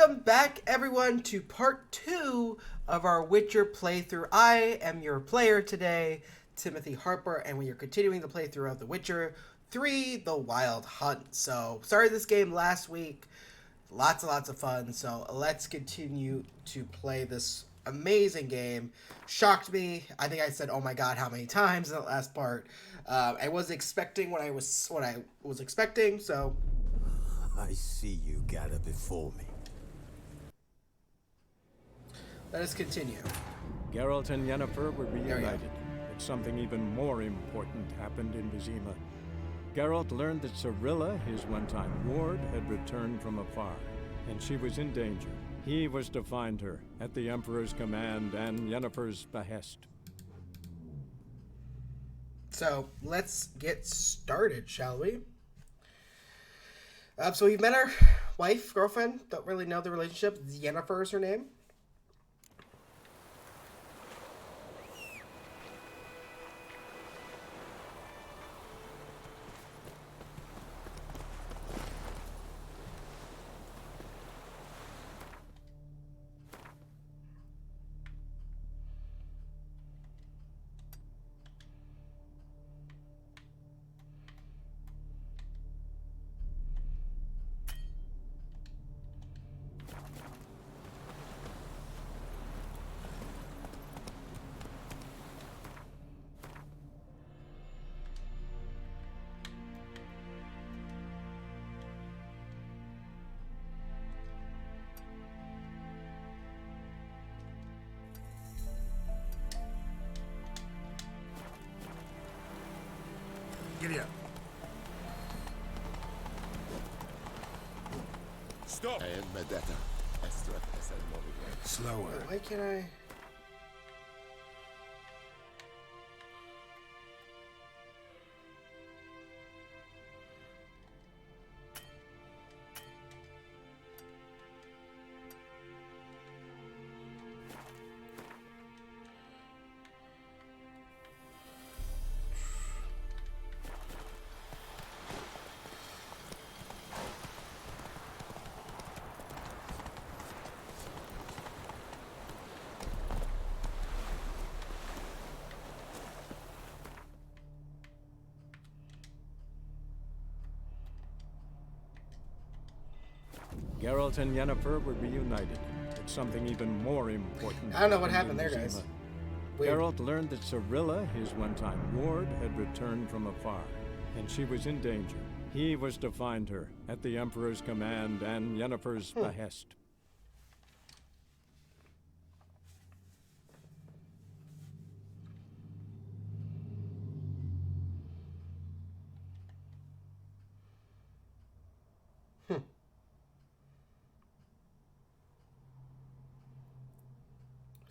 Welcome back, everyone, to part 2 of our Witcher playthrough. I am your player today, Timothy Harper, and we are continuing the playthrough of The Witcher 3, The Wild Hunt. So, started this game last week. Lots and lots of fun. So, let's continue to play this amazing game. Shocked me. I think I said, oh my god, how many times in the last part. I wasn't expecting what I was expecting, so... I see you gather before me. Let us continue. Geralt and Yennefer were reunited, but something even more important happened in Vizima. Geralt learned that Cirilla, his one-time ward, had returned from afar, and she was in danger. He was to find her, at the Emperor's command and Yennefer's behest. So, let's get started, shall we? So we've met our wife, girlfriend, don't really know the relationship. Yennefer is her name. Giddy up. Stop! Slower. Why can't I... Geralt and Yennefer were reunited, but something even more important I don't know what happened happened in there, guys. Vizima. Weird. Geralt learned that Cirilla, his one-time ward, had returned from afar, and she was in danger. He was to find her, at the Emperor's command and Yennefer's behest.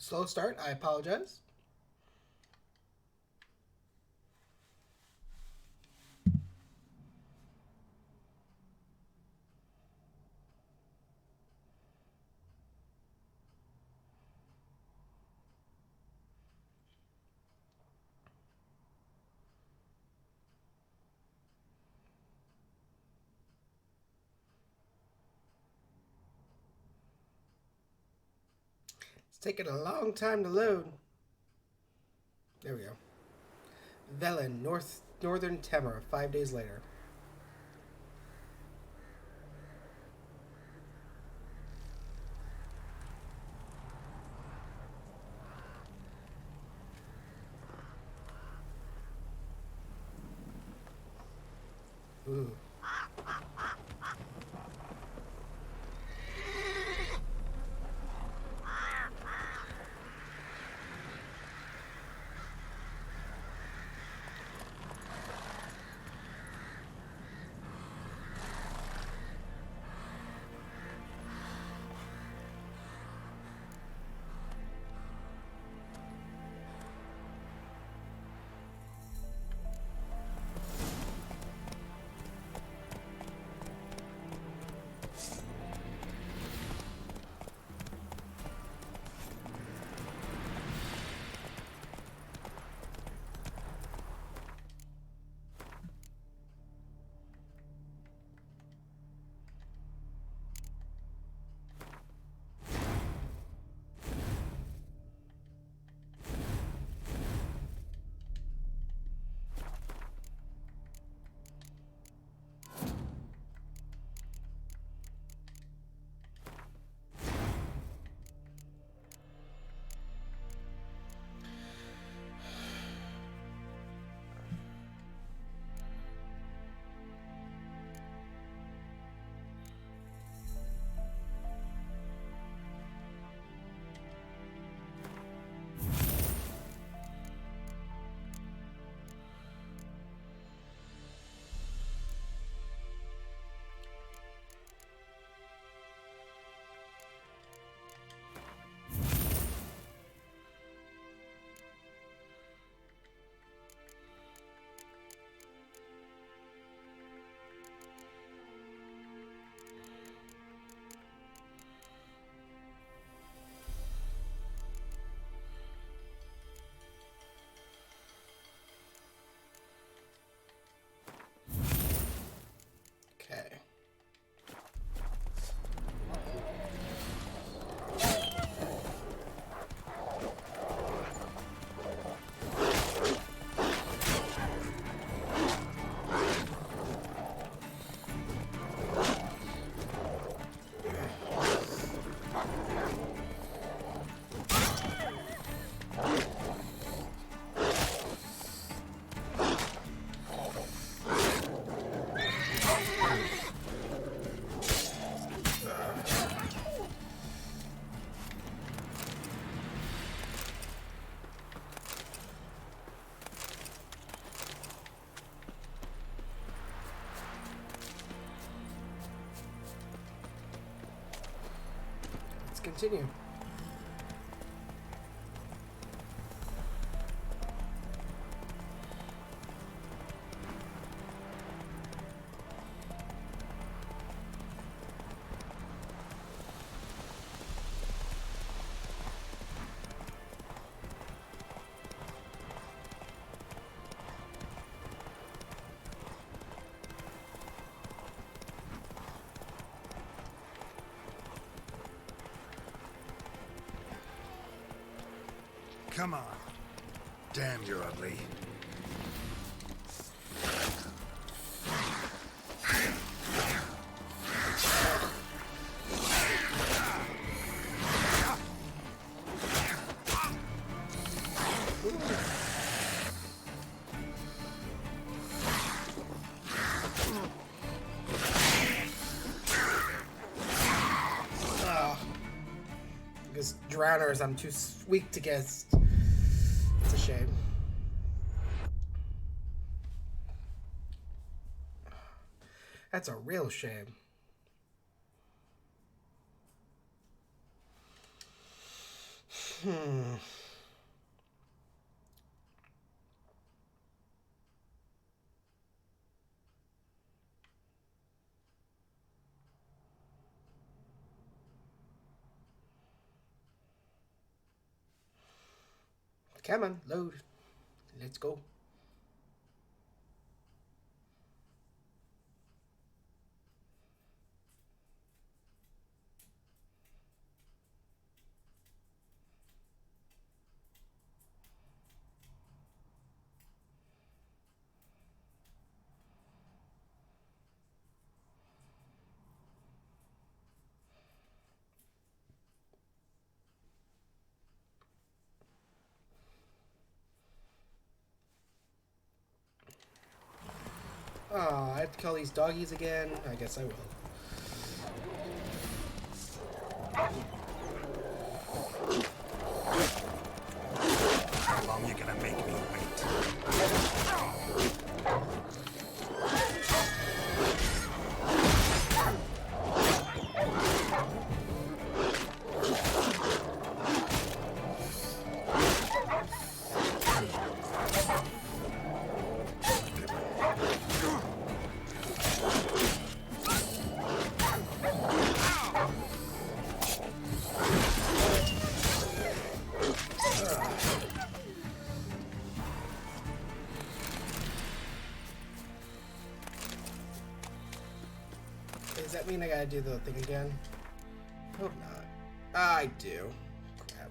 Slow start, I apologize. It's taking a long time to load. There we go. Velen, Northern Temur, 5 days later. Ooh. continue. Come on. Damn, you're ugly. Because drowners, I'm too weak to get. It's a shame. That's a real shame. Come on, load. Let's go. Oh, I have to kill these doggies again? I guess I will. How long you gonna make me wait? Does that mean I gotta do the thing again? Hope not. I do. Crap.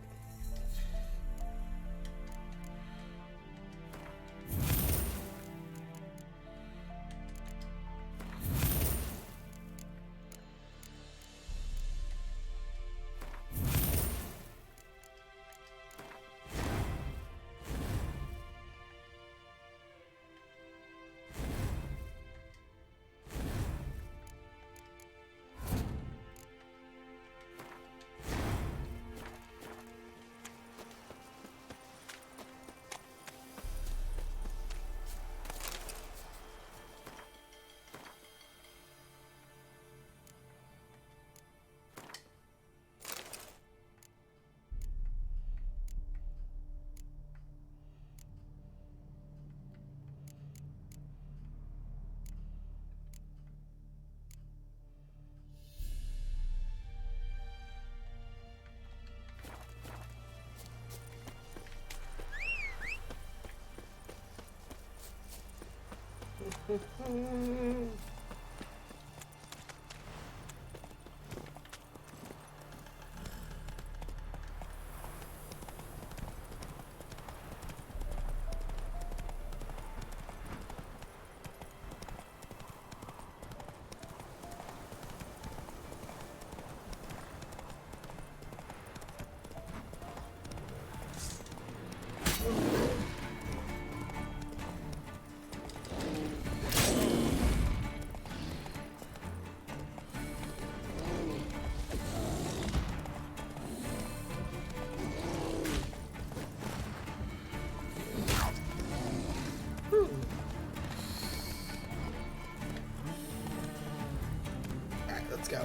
Alright, let's go.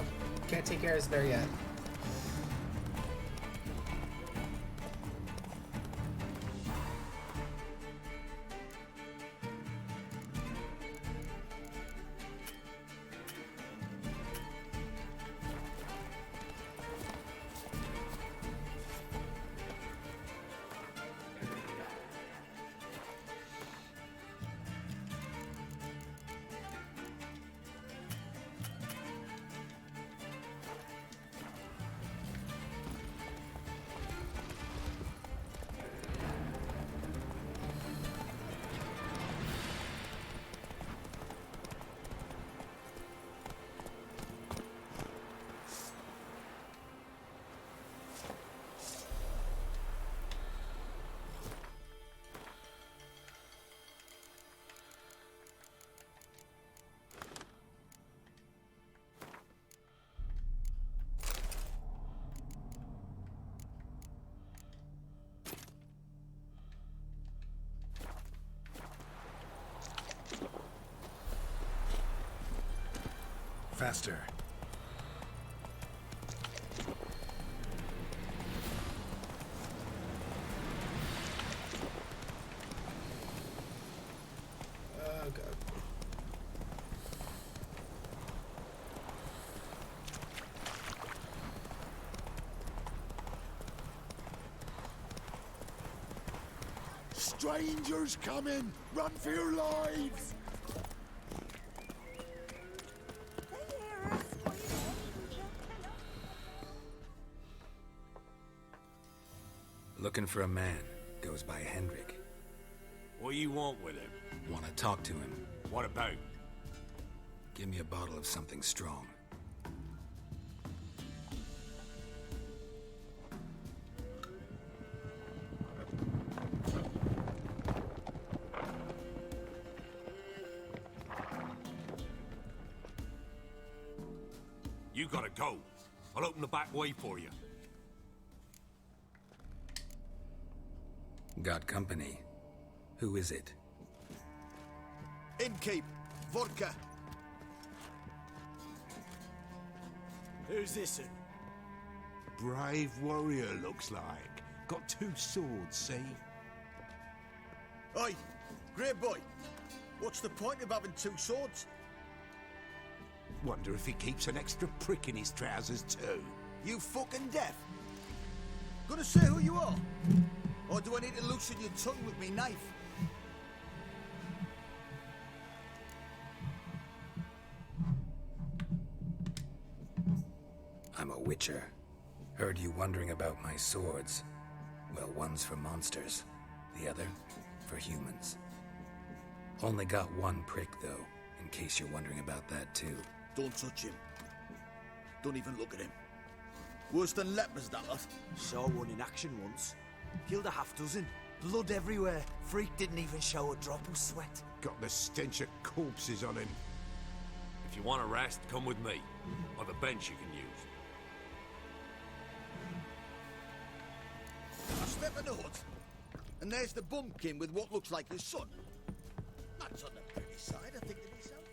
Can't take care of this bear yet. faster. Oh, God. Strangers coming! Run for your lives! Looking for a man. Goes by Hendrik. What do you want with him? Want to talk to him. What about? Give me a bottle of something strong. You gotta go. I'll open the back way for you. Got company. Who is it? Innkeep, vodka. Who's this? Brave warrior, looks like. Got 2 swords, see? Oi, great boy. What's the point of having 2 swords? Wonder if he keeps an extra prick in his trousers, too. You fucking deaf? Gonna say who you are? Or do I need to loosen your tongue with me knife? I'm a witcher. Heard you wondering about my swords. Well, one's for monsters, the other for humans. Only got 1 prick, though, in case you're wondering about that, too. Don't touch him. Don't even look at him. Worse than lepers, that lot. Saw one in action once. Killed a half dozen. Blood everywhere. Freak didn't even show a drop of sweat. Got the stench of corpses on him. If you want a rest, come with me. Or the bench you can use. I step in the hut, and there's the bumpkin with what looks like his son. That's on the pretty side, I think to myself.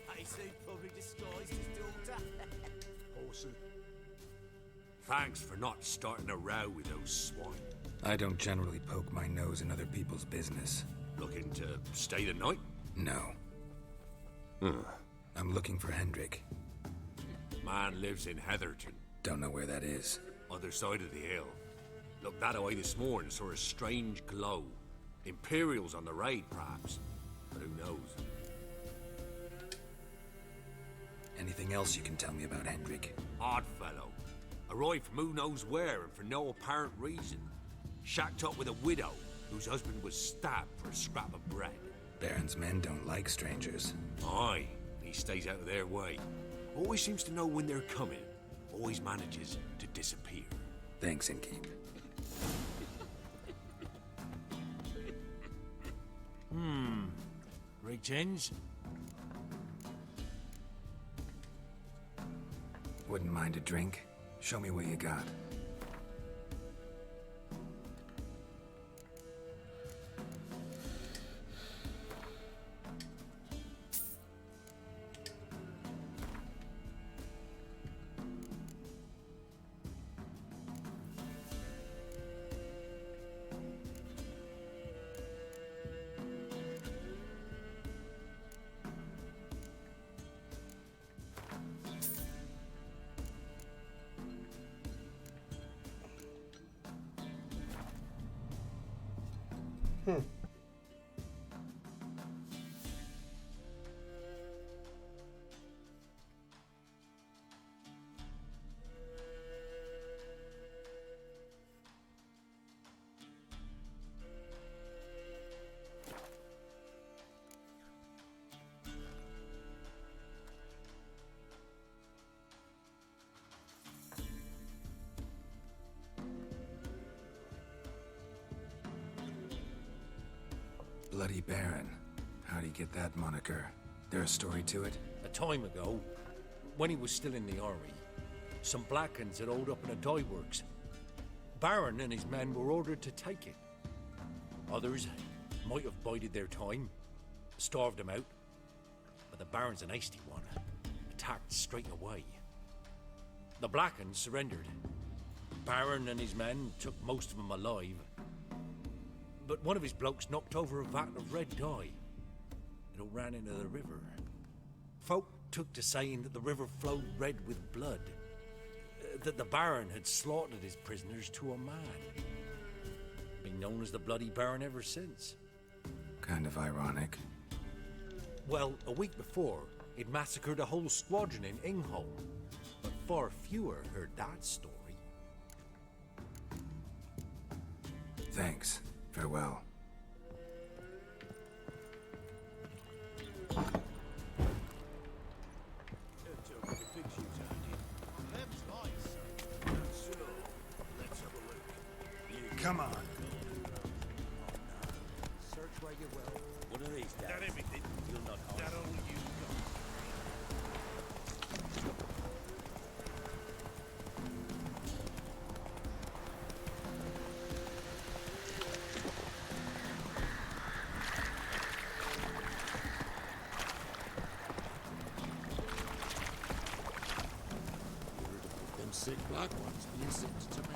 I see probably disguised his daughter. Awesome. Thanks for not starting a row with those swine. I don't generally poke my nose in other people's business. Looking to stay the night? No. I'm looking for Hendrik. Man lives in Heatherton, Don't know where that is. other side of the hill. Looked that away this morning, saw a strange glow. Imperials on the raid, perhaps. But who knows? Anything else you can tell me about Hendrik? Odd fellow. Arrived from who knows where and for no apparent reason. Shacked up with a widow whose husband was stabbed for a scrap of bread. Baron's men don't like strangers. Aye, he stays out of their way. Always seems to know when they're coming. Always manages to disappear. Thanks, Innkeep. Great change. Wouldn't mind a drink. Show me what you got. Bloody Baron. How'd he get that moniker? There a story to it? A time ago, when he was still in the army, some Blackens had holed up in a dye works. Baron and his men were ordered to take it. Others might have bided their time, starved him out. But the Baron's an hasty one. attacked straight away. The Blackens surrendered. Baron and his men took most of them alive. But one of his blokes knocked over a vat of red dye. It all ran into the river. Folk took to saying that the river flowed red with blood. That the Baron had slaughtered his prisoners to a man. Been known as the Bloody Baron ever since. Kind of ironic. Well, a week before, it massacred a whole squadron in Ingholm. But far fewer heard that story. Thanks. Farewell. Come on. Search where you will. One of these days. That everything? You'll not harm. That all you got? Them sick black ones being sent to men.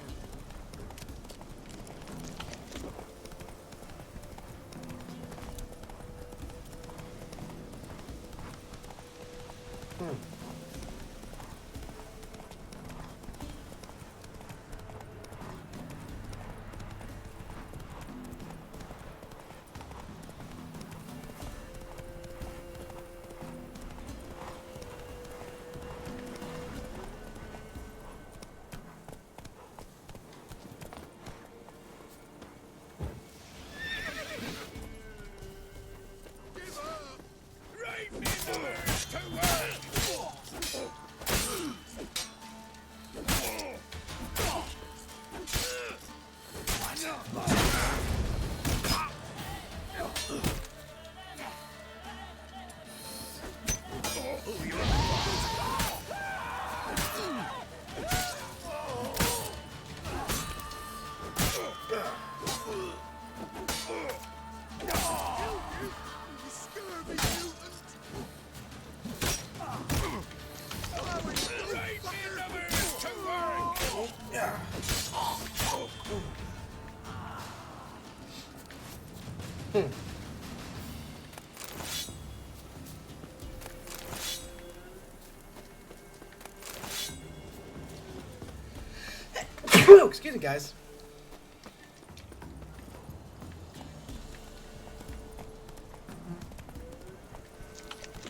Excuse me, guys.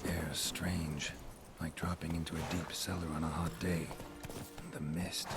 Air's strange. Like dropping into a deep cellar on a hot day. And the mist.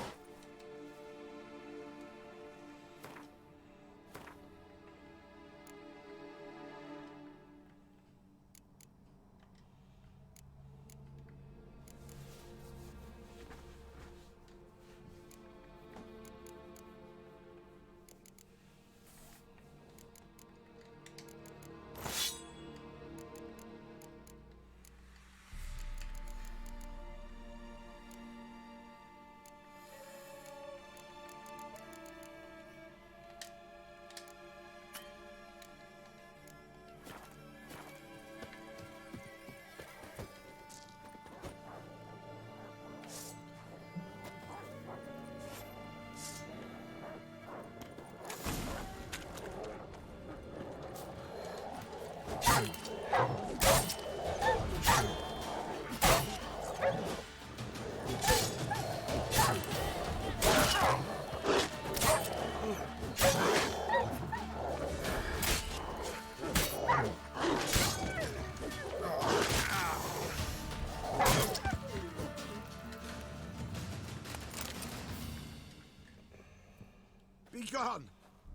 Be gone!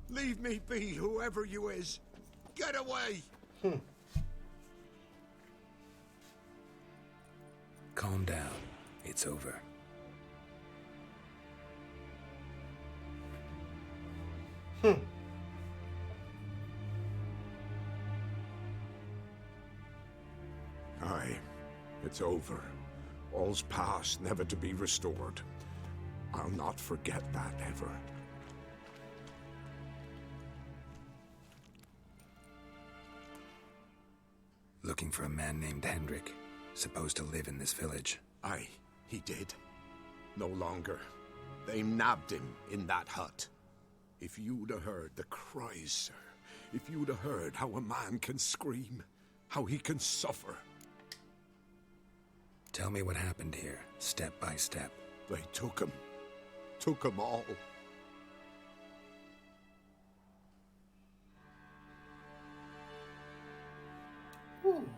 Leave me be, whoever you is! Get away! Calm down. It's over. Aye, it's over. All's past, never to be restored. I'll not forget that ever. Looking for a man named Hendrik. supposed to live in this village? Aye, he did. No longer. They nabbed him in that hut. If you'd have heard the cries, sir. If you'd have heard how a man can scream, how he can suffer. Tell me what happened here, step by step. They took him. Took him all. Ooh.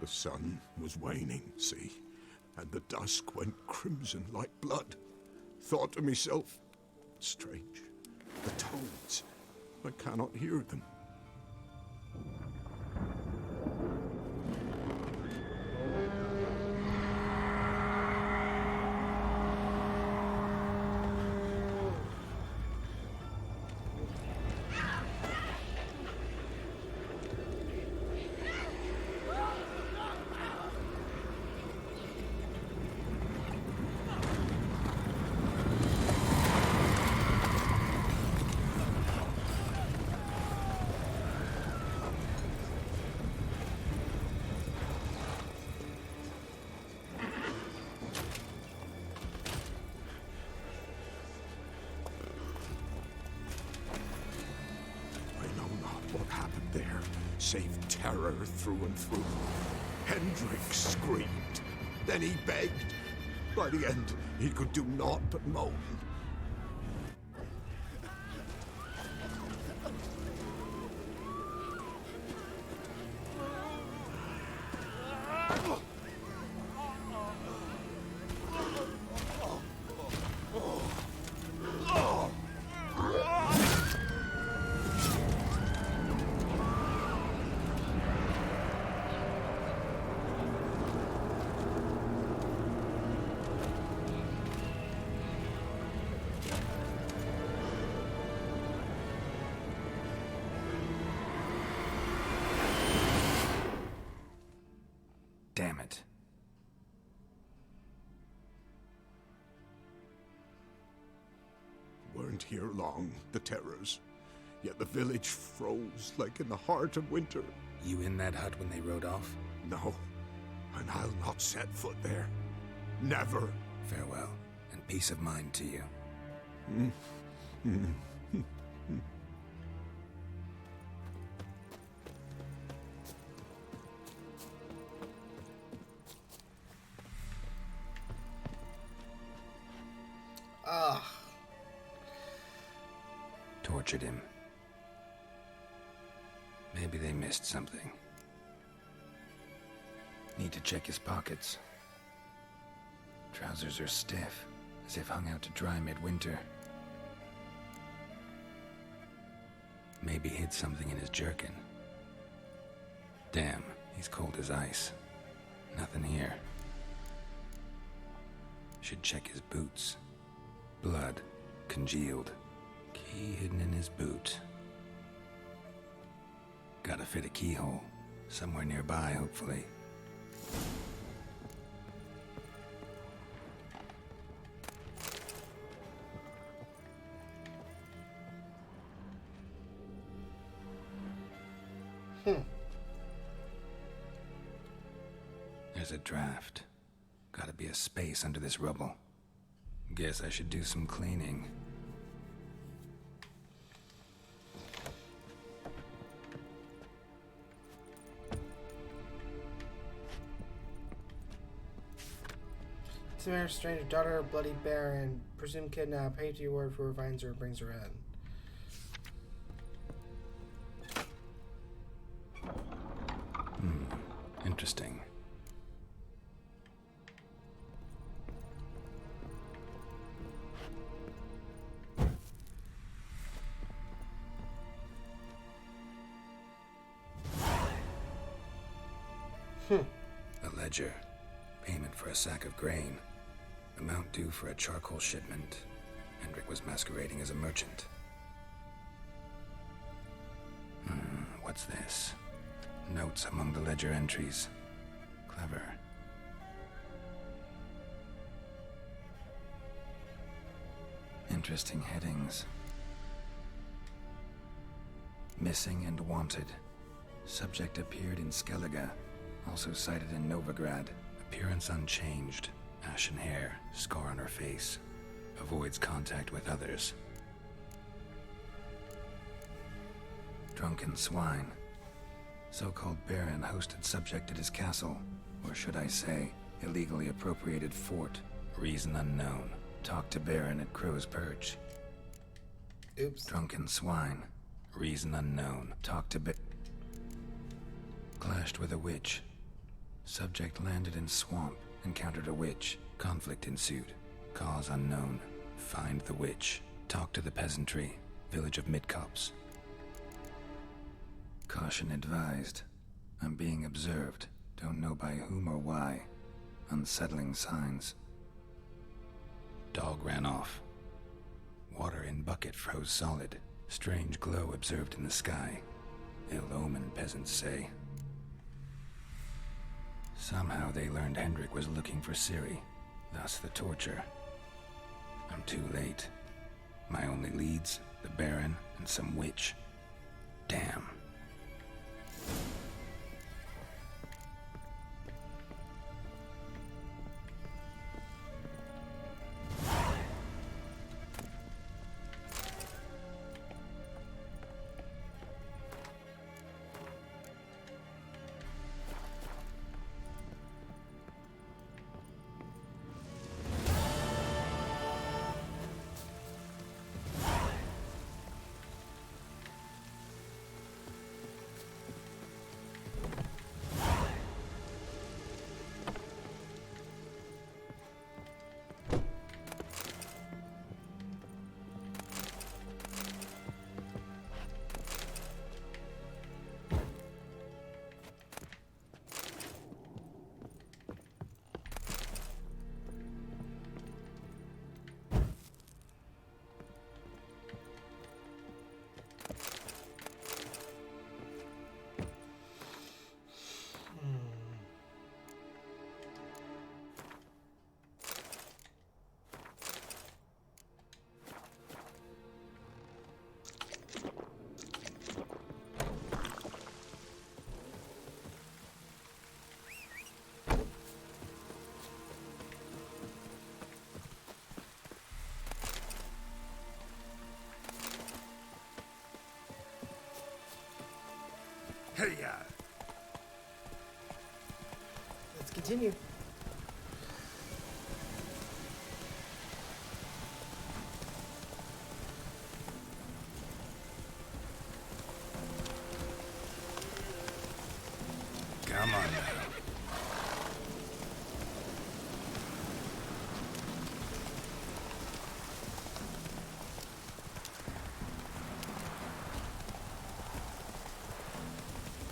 The sun was waning, see? And the dusk went crimson like blood. Thought to myself, strange, the toads, I cannot hear them. Save terror through and through. Hendrik screamed. Then he begged. By the end, he could do naught but moan. Damn it. Weren't here long, the terrors. Yet the village froze like in the heart of winter. You in that hut when they rode off? No, and I'll not set foot there. Never. Farewell, and peace of mind to you. Tortured him. Maybe they missed something. Need to check his pockets. Trousers are stiff, as if hung out to dry midwinter. Maybe hid something in his jerkin. Damn, he's cold as ice. Nothing here. Should check his boots. Blood, congealed. Key hidden in his boot. Gotta fit a keyhole. Somewhere nearby, hopefully. There's a draft. Gotta be a space under this rubble. Guess I should do some cleaning. Marriage stranger, daughter of bloody baron, presumed kidnap, pay to your word for who finds her and brings her in. Interesting. A ledger. Payment for a sack of grain. Amount due for a charcoal shipment. Hendrik was masquerading as a merchant. What's this? Notes among the ledger entries. Clever. Interesting headings. Missing and wanted. Subject appeared in Skellige Also sighted in Novigrad. Appearance unchanged. Ashen hair, scar on her face. Avoids contact with others. Drunken swine. So-called Baron hosted subject at his castle. Or should I say, illegally appropriated fort. Reason unknown. Talked to Baron at Crow's Perch. Oops. Drunken swine. Reason unknown. Talked to Clashed with a witch. Subject landed in swamp. Encountered a witch. Conflict ensued. Cause unknown. Find the witch. Talk to the peasantry. Village of Midcops. Caution advised. I'm being observed. Don't know by whom or why. Unsettling signs. Dog ran off. Water in bucket froze solid. Strange glow observed in the sky. Ill omen, peasants say. Somehow they learned Hendrik was looking for Ciri. Thus the torture. I'm too late. My only leads, the Baron and some witch. Damn. Hey, Let's continue. come on now.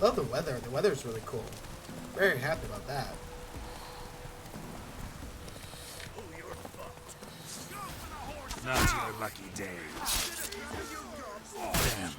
Love the weather. The weather's really cool. Very happy about that. Not your lucky day. Damn.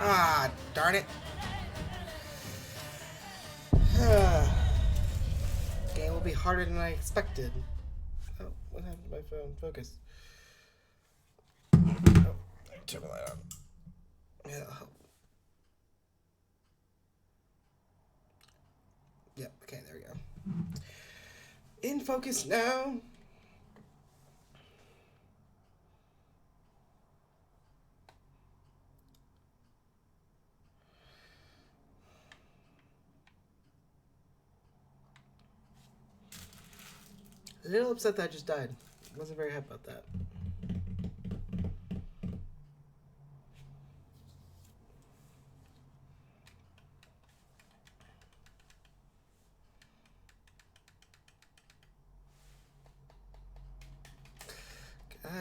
Ah, darn it. Game will be harder than I expected. Oh, what happened to my phone? Focus. Oh, turn the light on. Yeah, that'll help. Yep, okay, there we go. In focus now. A little upset that I just died. Wasn't very happy about that.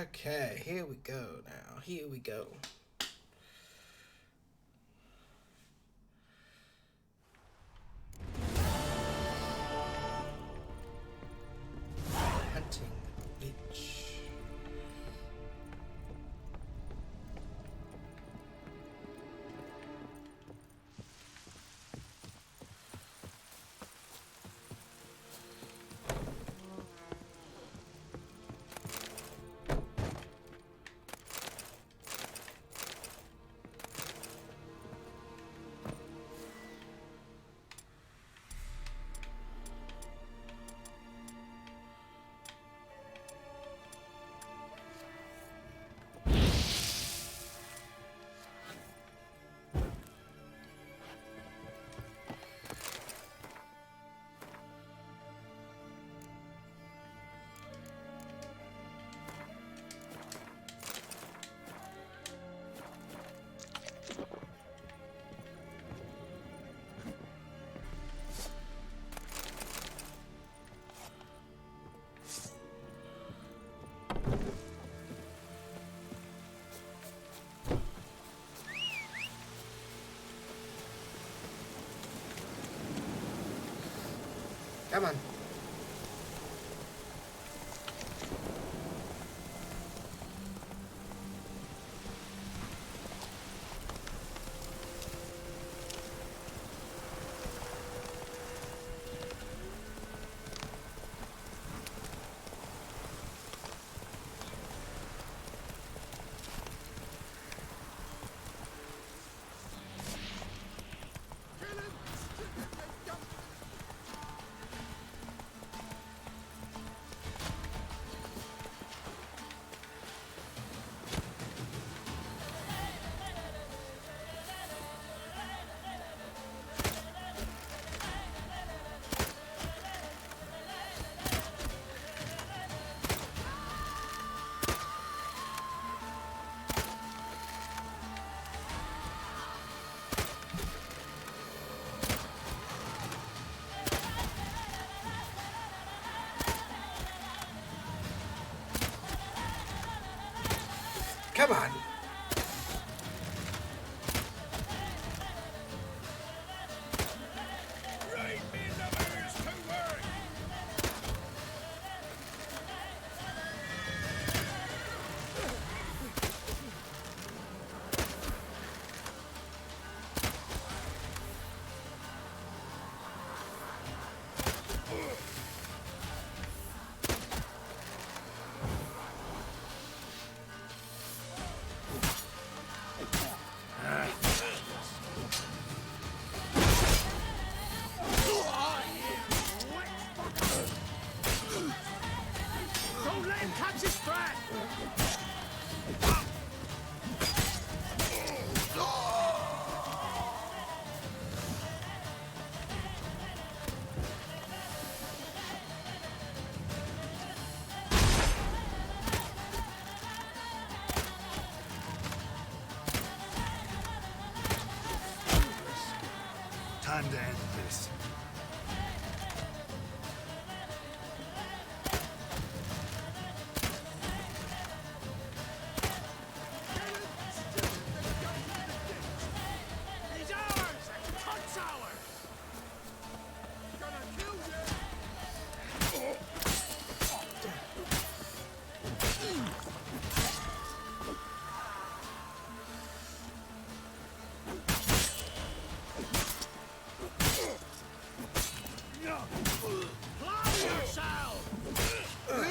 Okay, here we go now. Here we go. Hunting witch. Come on. Come on. Time to end this. He's ours! Cunt's ours! Gonna kill you! Plow yourself! Oh,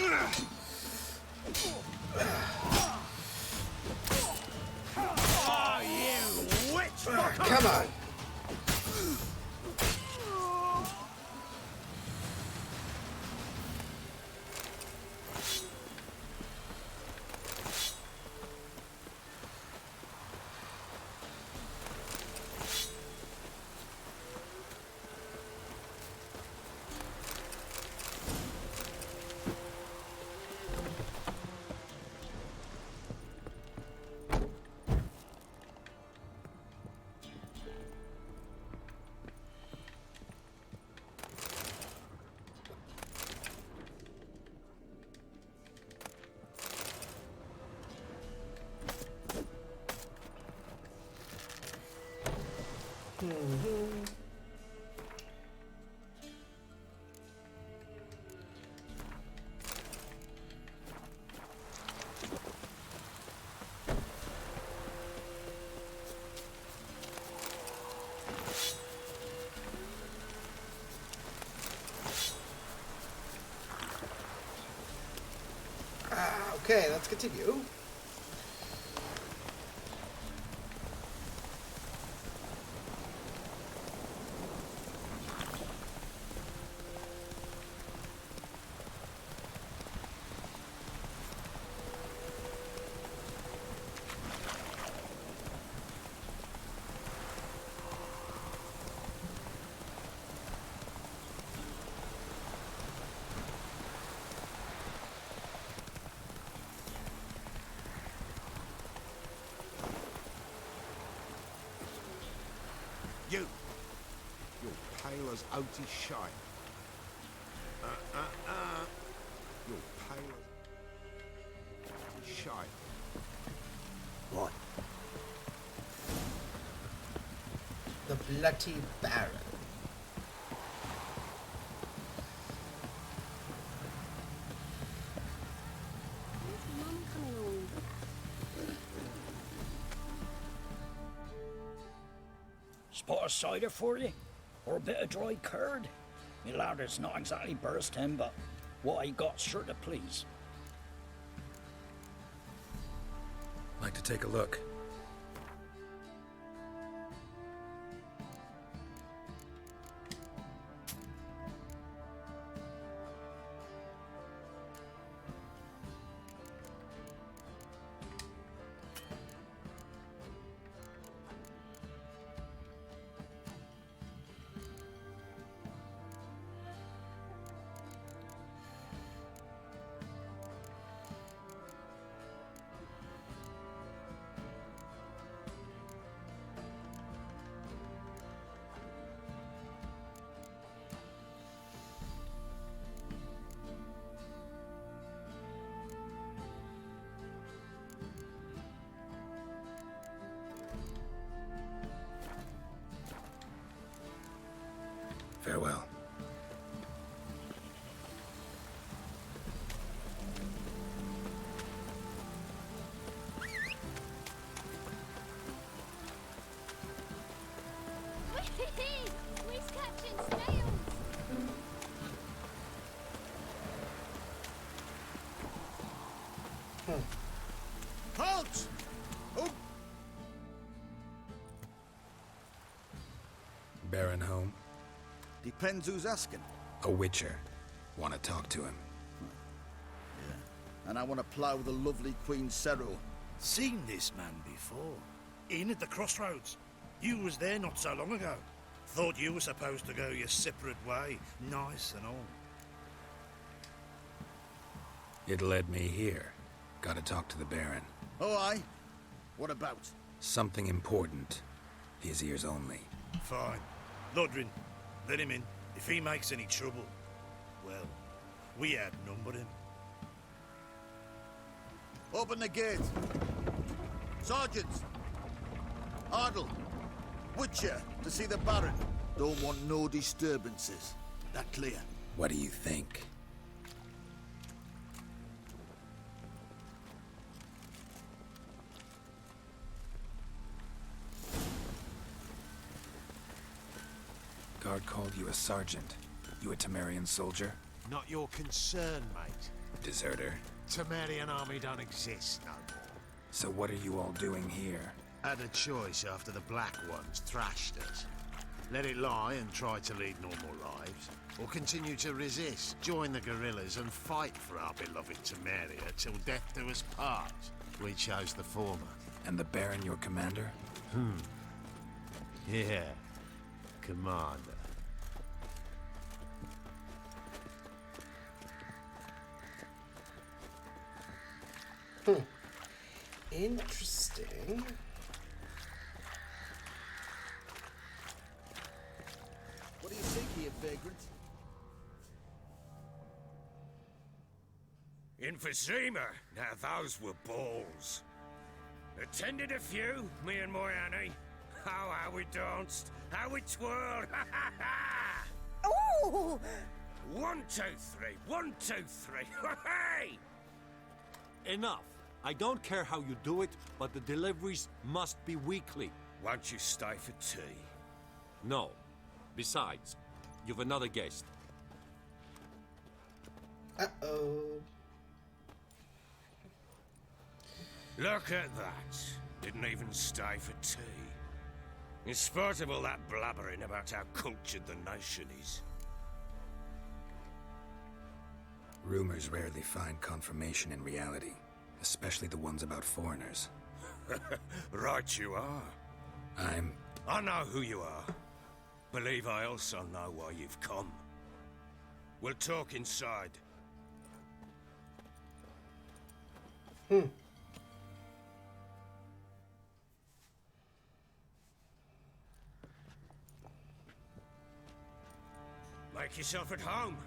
you witch fucker! Come on. Okay, let's continue. You! You're pale as oaty shite. You're pale as shite. What? The Bloody Baron. Where's Mum coming on? Spot of cider for you? Or a bit of dry curd? Me lad, it's not exactly burst him, but what I got's sure to please. Like to take a look. Farewell. We're catching snails. Halt! Oh, Baron home? depends who's asking. A witcher. Want to talk to him. And I want to plough the lovely Queen Ciri. Seen this man before. In at the crossroads. You was there not so long ago. Thought you were supposed to go your separate way. Nice and all. It led me here. Gotta talk to the Baron. Oh, aye? What about? Something important. His ears only. Fine. Lodrin, let him in. If he makes any trouble, well, we outnumber him. Open the gate. Sergeants! Ardle! Witcher, to see the Baron. Don't want no disturbances. That clear? What do you think? Guard called you a sergeant. You a Temerian soldier? Not your concern, mate. Deserter? Temerian army don't exist no more. So what are you all doing here? Had a choice after the Black Ones thrashed us. Let it lie and try to lead normal lives, or continue to resist, join the guerrillas and fight for our beloved Temeria till death do us part. We chose the former. And the Baron your commander? Yeah, commander. Interesting. What do you think here, vagrant? In Vizima, now those were balls. Attended a few, me and my Annie. Oh, how we danced, how we twirled, ha ha ha! Ooh! 1, 2, 3, 1, 2, 3, hey! Enough. I don't care how you do it, but the deliveries must be weekly. Won't you stay for tea? No. Besides, you've another guest. Uh-oh. Look at that. Didn't even stay for tea. In spite of all that blabbering about how cultured the nation is. Rumors rarely find confirmation in reality, especially the ones about foreigners. Right you are. I know who you are. Believe I also know why you've come. We'll talk inside. Make yourself at home.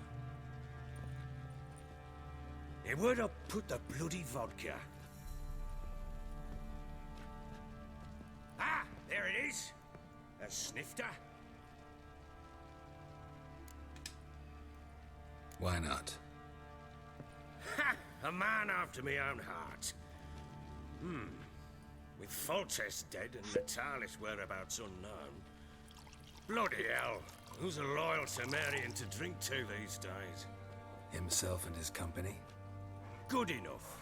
Hey, where'd I put the bloody vodka? Ah, there it is. A snifter. Why not? Ha! A man after my own heart. With Foltest dead and Natalis whereabouts unknown. Bloody hell. Who's a loyal Temerian to drink to these days? Himself and his company? Good enough.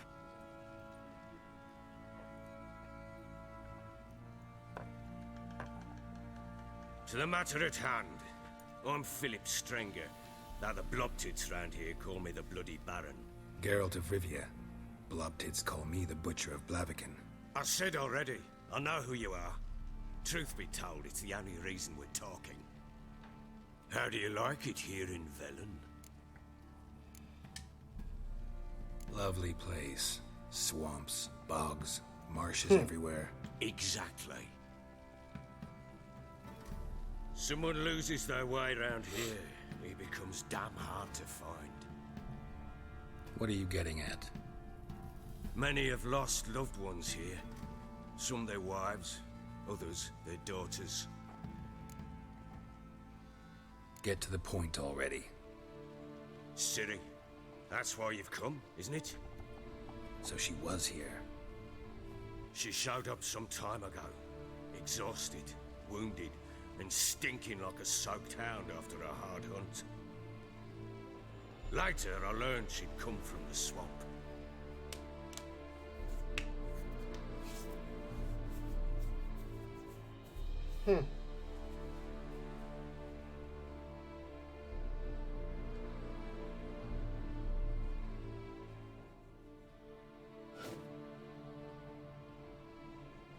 To the matter at hand. I'm Philip Strenger. Now the Blobtits round here call me the Bloody Baron. Geralt of Rivia. Blobtits call me the Butcher of Blaviken. I said already, I know who you are. Truth be told, it's the only reason we're talking. How do you like it here in Velen? Lovely place. Swamps, bogs, marshes everywhere. Exactly. Someone loses their way around here, he becomes damn hard to find. What are you getting at? Many have lost loved ones here. Some their wives, others their daughters. Get to the point already. Ciri, that's why you've come, isn't it? So she was here. She showed up some time ago. Exhausted, wounded, and stinking like a soaked hound after a hard hunt. Later, I learned she'd come from the swamp.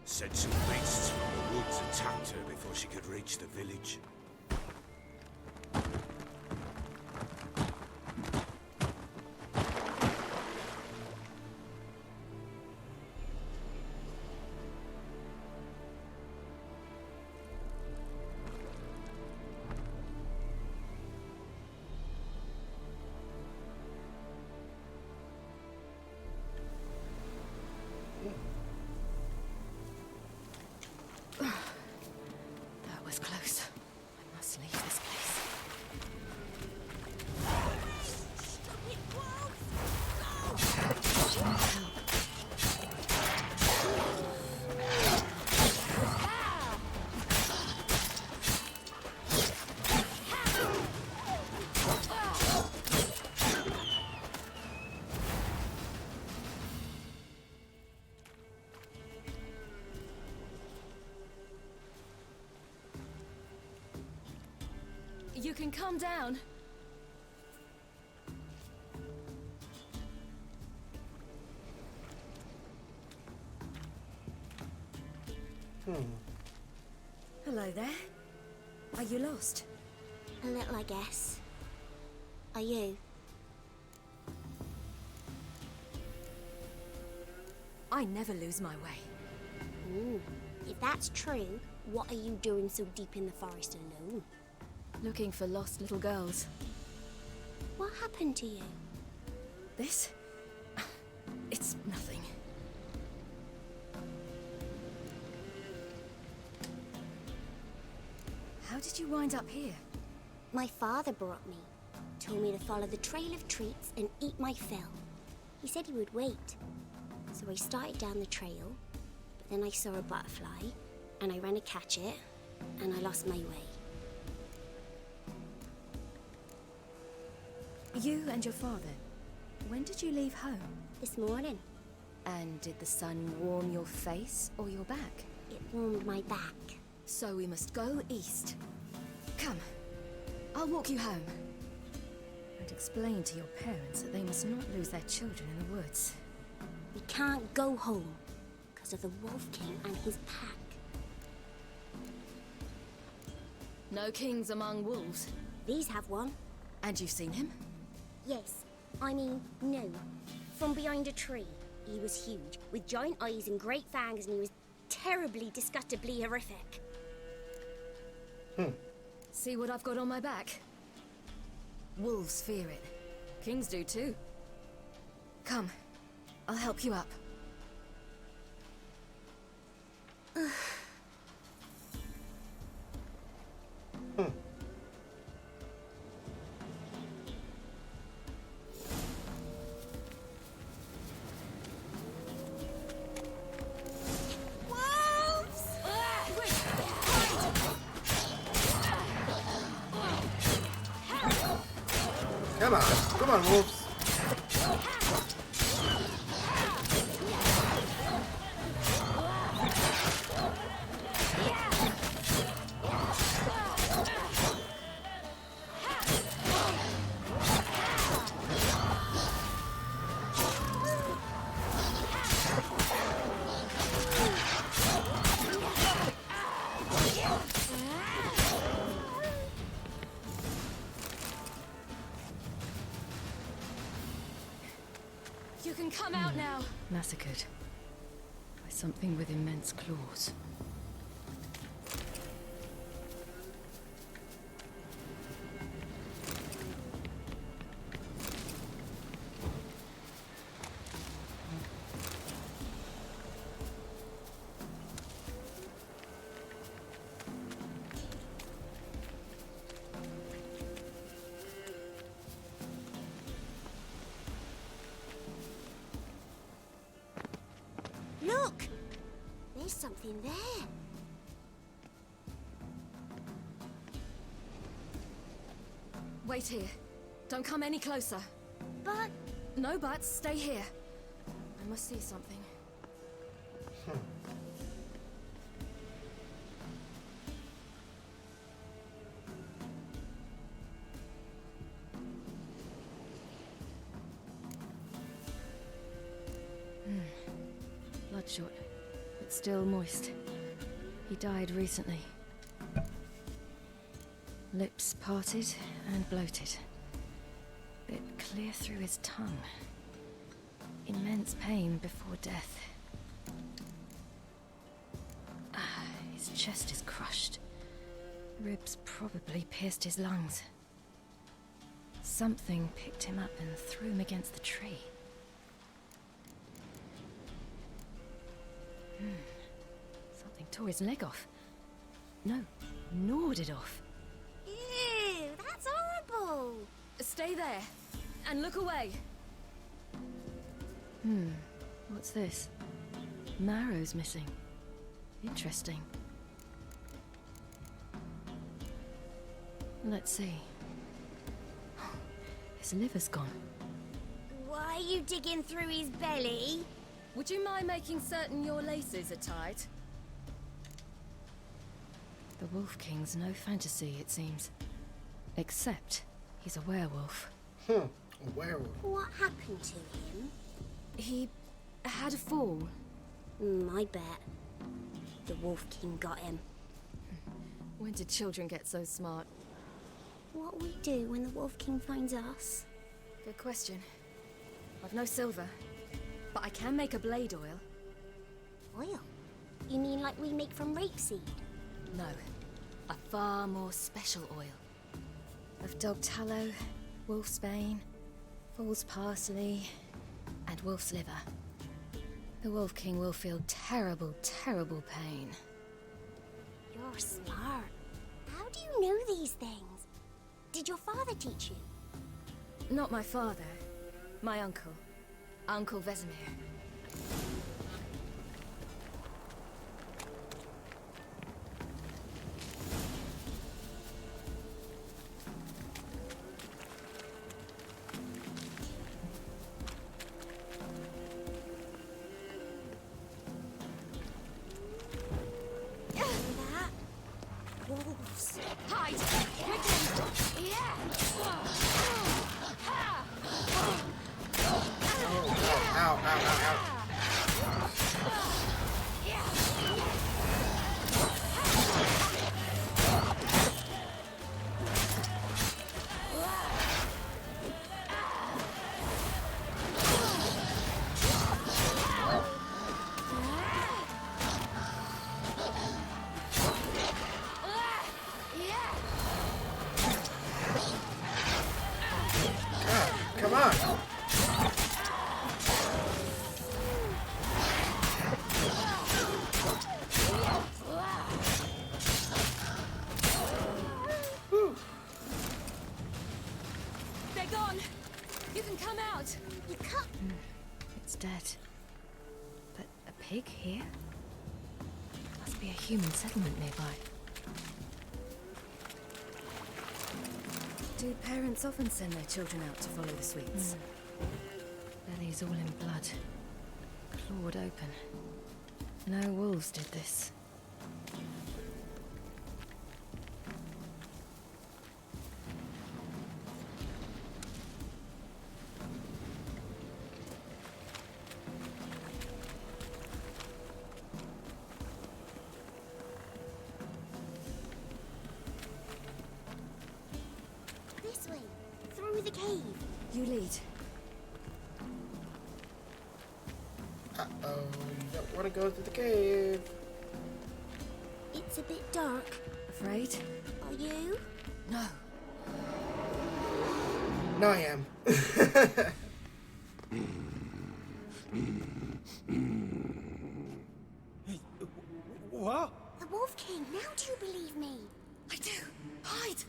Said some beasts from the woods attacked her before she could reach the village. That was close. I must leave this place. You can calm down. Hello there. Are you lost? A little, I guess. Are you? I never lose my way. Ooh. If that's true, what are you doing so deep in the forest alone? Looking for lost little girls. What happened to you? This? It's nothing. How did you wind up here? My father brought me. Told me to follow the trail of treats and eat my fill. He said he would wait. So I started down the trail, but then I saw a butterfly, and I ran to catch it, and I lost my way. You and your father, when did you leave home? This morning. And did the sun warm your face or your back? It warmed my back. So we must go east. Come, I'll walk you home. And explain to your parents that they must not lose their children in the woods. We can't go home because of the Wolf King and his pack. No kings among wolves. These have one. And you've seen him? Yes. I mean, no. From behind a tree. He was huge, with giant eyes and great fangs, and he was terribly, disgustingly horrific. See what I've got on my back? Wolves fear it. Kings do too. Come, I'll help you up. Come on, wolves. You can come out now. Massacred by something with immense claws. Look! There's something there. Wait here. Don't come any closer. But... No buts. Stay here. I must see something. Bloodshot, but still moist. He died recently. Lips parted and bloated. Bit clear through his tongue. Immense pain before death. His chest is crushed. Ribs probably pierced his lungs. Something picked him up and threw him against the tree. Something tore his leg off. No, gnawed it off. Ew, that's horrible. Stay there, and look away. What's this? Marrow's missing. Interesting. Let's see. His liver's gone. Why are you digging through his belly? Would you mind making certain your laces are tight? The Wolf King's no fantasy, it seems. Except he's a werewolf. A werewolf. What happened to him? He had a fall. I bet. The Wolf King got him. When did children get so smart? What'll we do when the Wolf King finds us? Good question. I've no silver, but I can make a blade oil. Oil? You mean like we make from rapeseed? No, a far more special oil. Of dog tallow, wolf's bane, fool's parsley, and wolf's liver. The Wolf King will feel terrible, terrible pain. You're smart. How do you know these things? Did your father teach you? Not my father. My uncle. Uncle Vesemir. Come on. Whew. They're gone. You can come out. You can't. It's dead. But a pig here? Must be a human settlement nearby. Do parents often send their children out to follow the sweets? Bellies all in blood. Clawed open. No wolves did this. This way. Through the cave. You lead. Uh-oh, you don't want to go through the cave. It's a bit dark. Afraid? Are you? No. No, I am. What? The Wolf King. Now do you believe me? I do. Hide!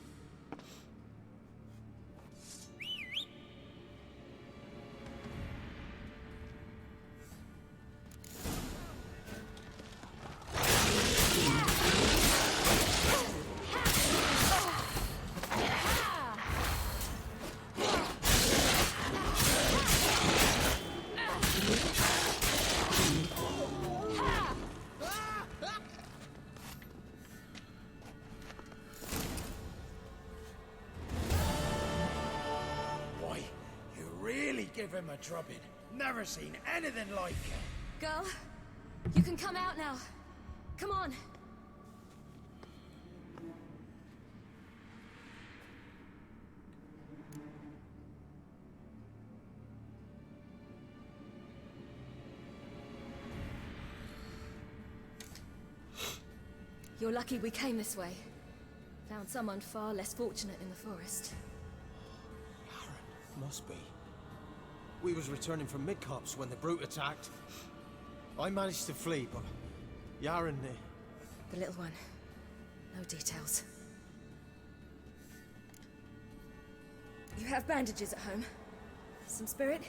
Boy, you really give him a drubbing. Never seen anything like it. Girl, you can come out now. Come on. You're lucky we came this way. Found someone far less fortunate in the forest. Must be. We was returning from Midcops when the brute attacked. I managed to flee, but Yaren... The little one. No details. You have bandages at home? Some spirit?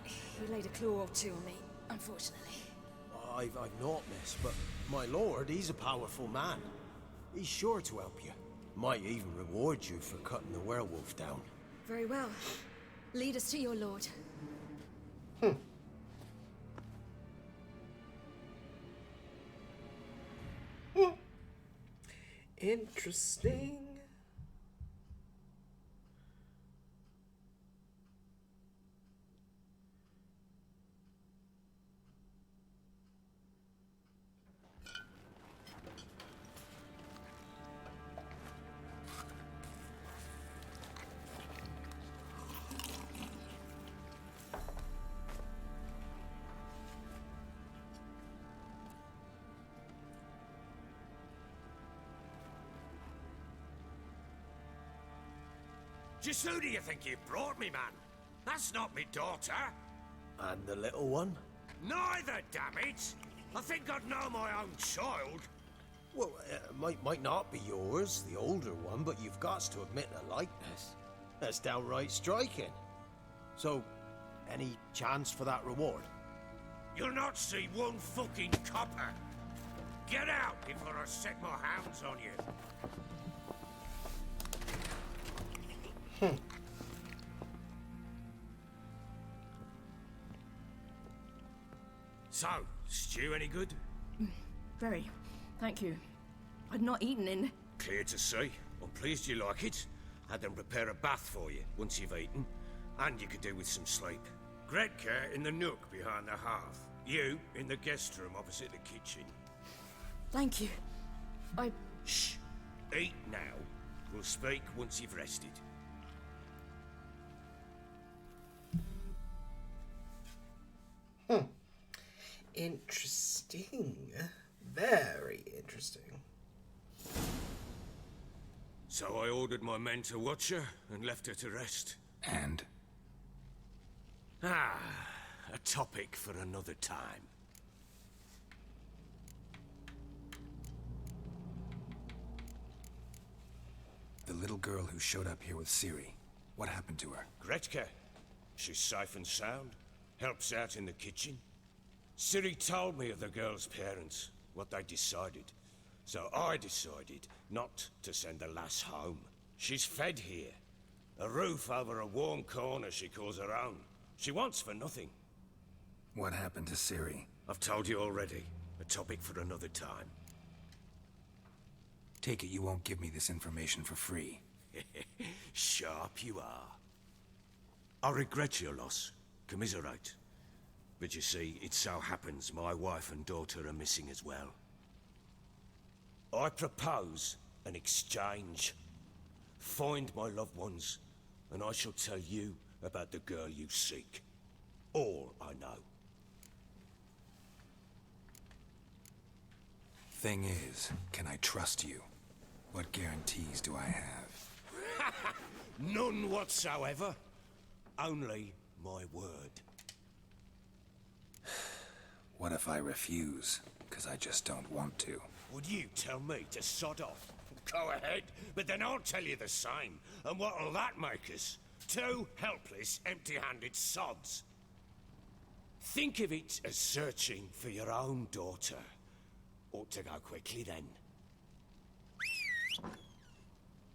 He laid a claw or two on me, unfortunately. I've naught, miss, but my lord, he's a powerful man. He's sure to help you. Might even reward you for cutting the werewolf down. Very well. Lead us to your lord. Interesting. Just who do you think you brought me, man? That's not me daughter. And the little one? Neither, damn it! I think I'd know my own child. Well, might not be yours, the older one, but you've got to admit a likeness. That's downright striking. So, any chance for that reward? You'll not see one fucking copper. Get out before I set my hounds on you. So, stew any good? Very. Thank you. I'd not eaten in... Clear to see. I'm pleased you like it. Had them prepare a bath for you once you've eaten. And you could do with some sleep. Gretke in the nook behind the hearth. You in the guest room opposite the kitchen. Thank you. I... Shh. Eat now. We'll speak once you've rested. Interesting. Very interesting. So I ordered my men to watch her and left her to rest. And? Ah, a topic for another time. The little girl who showed up here with Ciri. What happened to her? Gretke. She's safe and sound. Helps out in the kitchen. Ciri told me of the girl's parents, what they decided. So I decided not to send the lass home. She's fed here. A roof over a warm corner she calls her own. She wants for nothing. What happened to Ciri? I've told you already. A topic for another time. Take it you won't give me this information for free. Sharp you are. I regret your loss. Commiserate. But you see, it so happens my wife and daughter are missing as well. I propose an exchange. Find my loved ones, and I shall tell you about the girl you seek. All I know. Thing is, can I trust you? What guarantees do I have? None whatsoever. Only my word. What if I refuse? Because I just don't want to. Would you tell me to sod off? Go ahead, but then I'll tell you the same. And what'll that make us? Two helpless, empty-handed sods. Think of it as searching for your own daughter. Ought to go quickly then.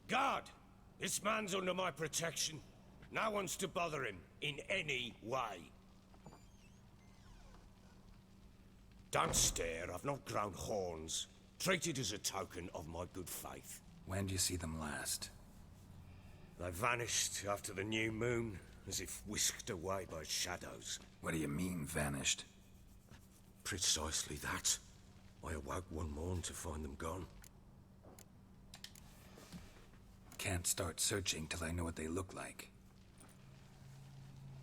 Guard! This man's under my protection. No one's to bother him in any way. Don't stare, I've not grown horns. Treat it as a token of my good faith. When do you see them last? They vanished after the new moon, as if whisked away by shadows. What do you mean, vanished? Precisely that. I awoke one morn to find them gone. Can't start searching till I know what they look like.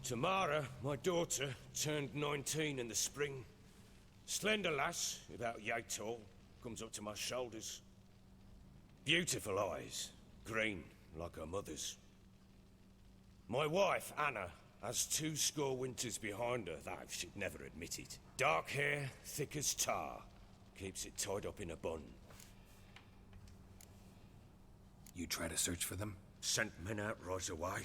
Tamara, my daughter, turned 19 in the spring. Slender lass, about yay tall, comes up to my shoulders. Beautiful eyes, green like her mother's. My wife, Anna, has 20 winters behind her, though she'd never admit it. Dark hair, thick as tar, keeps it tied up in a bun. You try to search for them? Sent men out right away,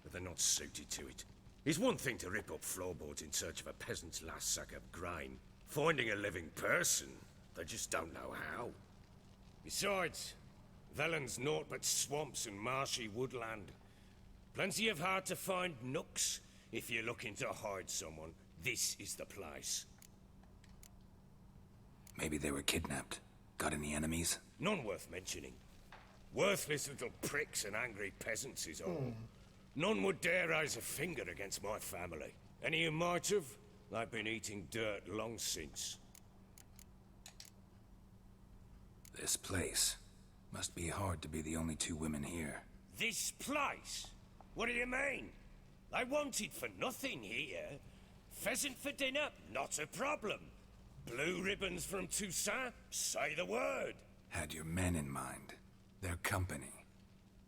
but they're not suited to it. It's one thing to rip up floorboards in search of a peasant's last sack of grain. Finding a living person, they just don't know how. Besides, Velen's naught but swamps and marshy woodland. Plenty of hard-to-find nooks. If you're looking to hide someone, this is the place. Maybe they were kidnapped. Got any enemies? None worth mentioning. Worthless little pricks and angry peasants is all. None would dare raise a finger against my family. Any who might have, they've been eating dirt long since. This place. Must be hard to be the only two women here. This place? What do you mean? They wanted for nothing here. Pheasant for dinner? Not a problem. Blue ribbons from Toussaint? Say the word. Had your men in mind. Their company.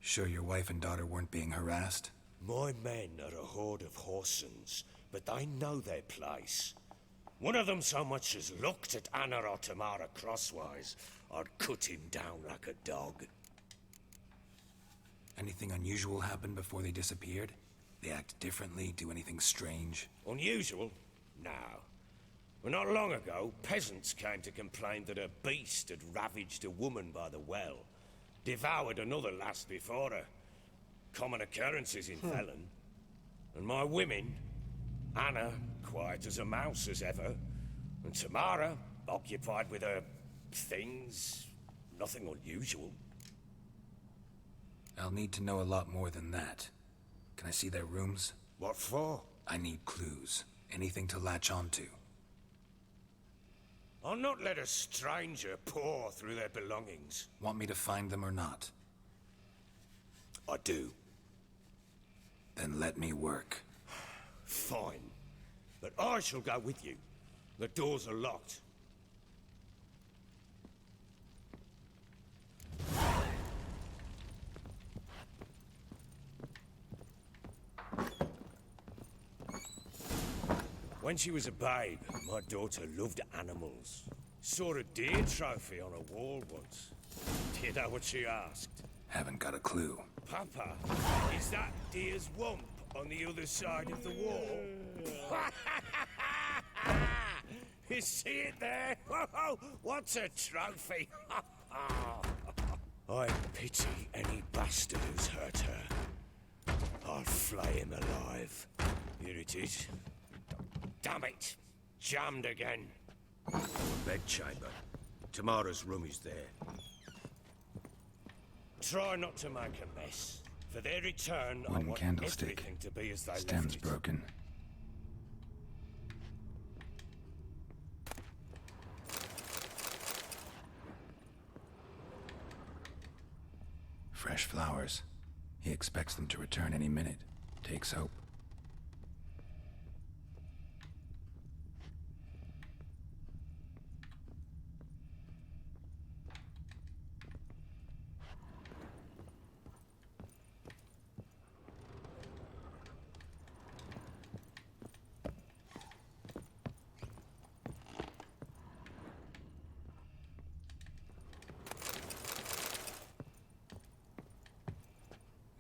Sure your wife and daughter weren't being harassed? My men are a horde of whoresons, but they know their place. One of them so much as looked at Anna or Tamara crosswise, I'd cut him down like a dog. Anything unusual happen before they disappeared? They act differently, do anything strange? Unusual? No. Well, not long ago, peasants came to complain that a beast had ravaged a woman by the well. Devoured another lass before her. Common occurrences in Velen. And my women, Anna, quiet as a mouse as ever, and Tamara, occupied with her things, nothing unusual. I'll need to know a lot more than that. Can I see their rooms? What for? I need clues. Anything to latch onto. I'll not let a stranger pore through their belongings. Want me to find them or not? I do. Then let me work. Fine. But I shall go with you. The doors are locked. When she was a babe, my daughter loved animals. Saw a deer trophy on a wall once. Do you know what she asked? Haven't got a clue. Papa, is that deer's wump on the other side of the wall? You see it there? Whoa, what's a trophy? I pity any bastard who's hurt her. I'll flay him alive. Here it is. Damn it! Jammed again. Bedchamber. Tamara's room is there. Try not to make a mess. For their return, I One want candlestick. everything to be as they Stem's left it. broken. Fresh flowers. He expects them to return any minute. Takes hope.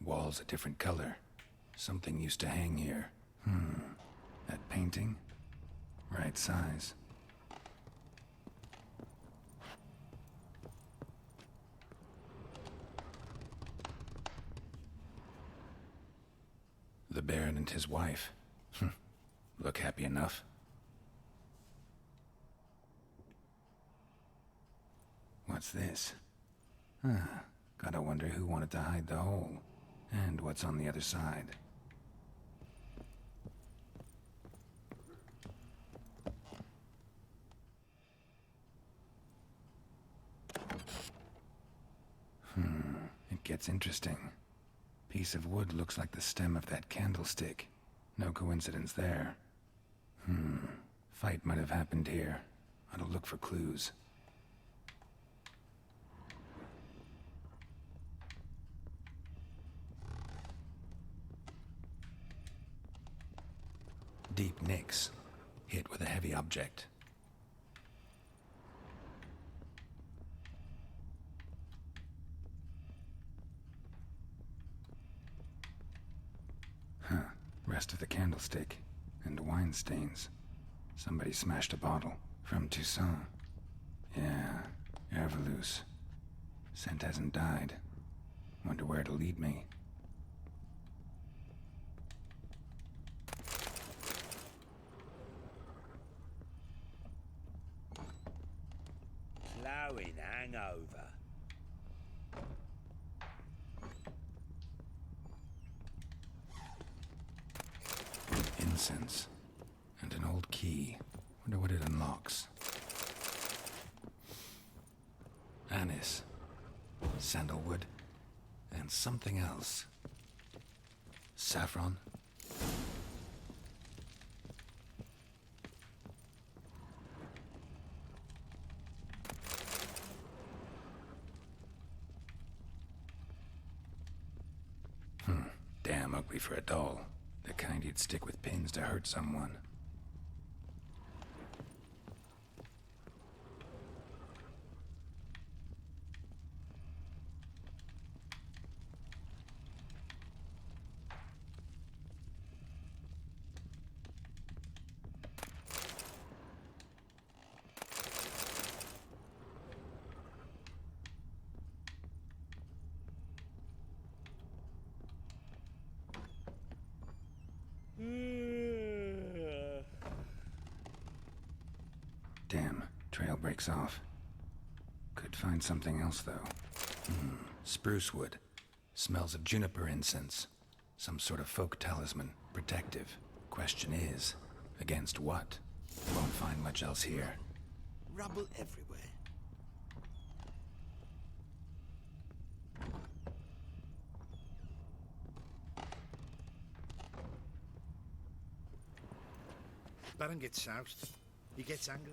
Wall's a different color. Something used to hang here. That painting? Right size. The Baron and his wife. Look happy enough. What's this? Gotta wonder who wanted to hide the hole. And what's on the other side. It gets interesting. Piece of wood looks like the stem of that candlestick. No coincidence there. Fight might have happened here. Ought to look for clues. Deep nicks, hit with a heavy object. Rest of the candlestick, and wine stains. Somebody smashed a bottle from Toussaint. Yeah, Herveloos. Scent hasn't died. Wonder where it'll lead me. Flowing hangover. Incense. And an old key. Wonder what it unlocks. Anise. Sandalwood. And something else. Saffron. Damn ugly for a doll. The kind you'd stick with pins to hurt someone. Damn, trail breaks off. Could find something else, though. Spruce wood. Smells of juniper incense. Some sort of folk talisman. Protective. Question is, against what? Won't find much else here. Rubble everywhere. Baron gets soused. He gets angry.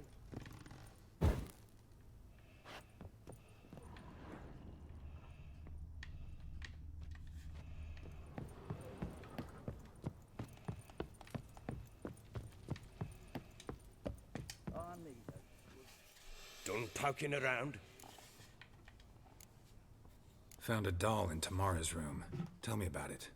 done poking around? Found a doll in Tamara's room. Tell me about it.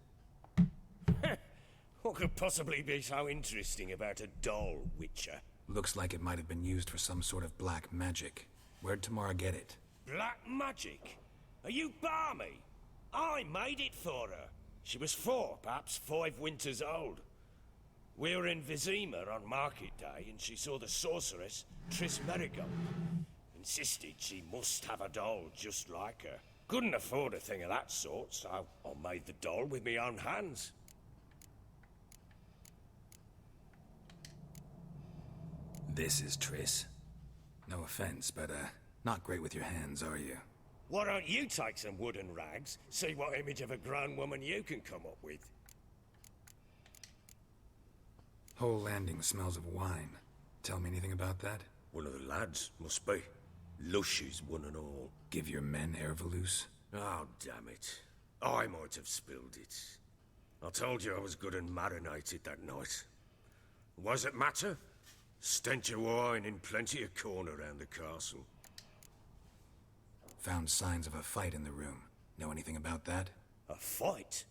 What could possibly be so interesting about a doll, Witcher? Looks like it might have been used for some sort of black magic. Where'd Tamara get it? Black magic? Are you balmy? I made it for her. She was 4, perhaps 5 winters old. We were in Vizima on market day, and she saw the sorceress, Triss Merigold. Insisted she must have a doll just like her. Couldn't afford a thing of that sort, so I made the doll with my own hands. This is Triss. No offense, but, not great with your hands, are you? Why don't you take some wooden rags, see what image of a grown woman you can come up with? Whole landing smells of wine. Tell me anything about that? One of the lads, must be. Lushes, one and all. Give your men Ervalus? Oh, damn it. I might have spilled it. I told you I was good and marinated that night. What does it matter? Stench of wine in plenty of corn around the castle. Found signs of a fight in the room. Know anything about that? A fight?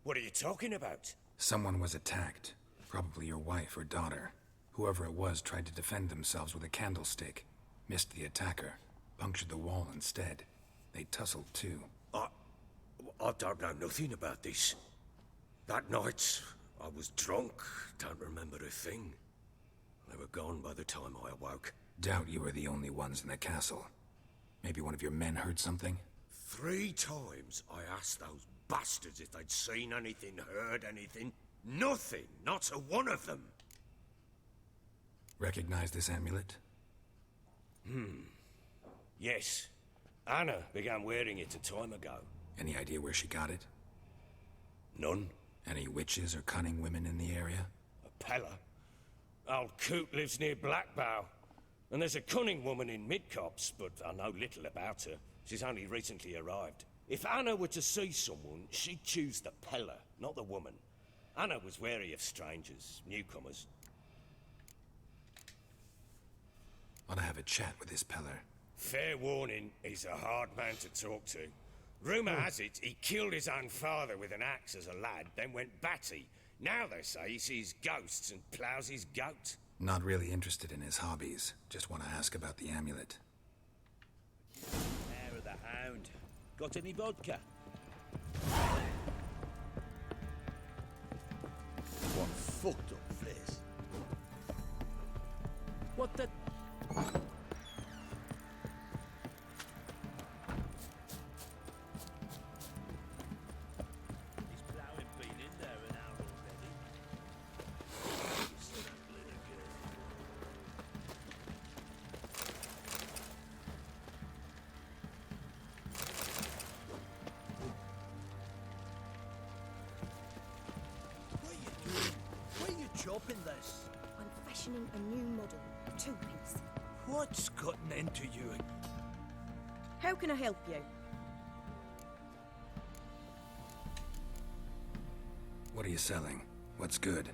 What are you talking about? Someone was attacked. Probably your wife or daughter. Whoever it was tried to defend themselves with a candlestick. Missed the attacker. Punctured the wall instead. They tussled too. I don't know nothing about this. That night, I was drunk. Don't remember a thing. They were gone by the time I awoke. Doubt you were the only ones in the castle. Maybe one of your men heard something? 3 times I asked those bastards if they'd seen anything, heard anything. Nothing, not a one of them. Recognize this amulet? Yes. Anna began wearing it a time ago. Any idea where she got it? None. Any witches or cunning women in the area? A Pella. Old Coot lives near Blackbow. And there's a cunning woman in Midcopse, but I know little about her. She's only recently arrived. If Anna were to see someone, she'd choose the Pella, not the woman. Anna was wary of strangers, newcomers. Ought to have a chat with this Peller. Fair warning, he's a hard man to talk to. Rumour has it he killed his own father with an axe as a lad, then went batty. Now they say he sees ghosts and ploughs his goat. Not really interested in his hobbies. Just want to ask about the amulet. Hair of the Hound. Got any vodka? What fucked up place. What the... He's ploughing been in there an hour already. Struggling again. What are you doing? Why are you chopping this? I'm fashioning a new model, 2-piece. What's gotten into you? How can I help you? What are you selling? What's good?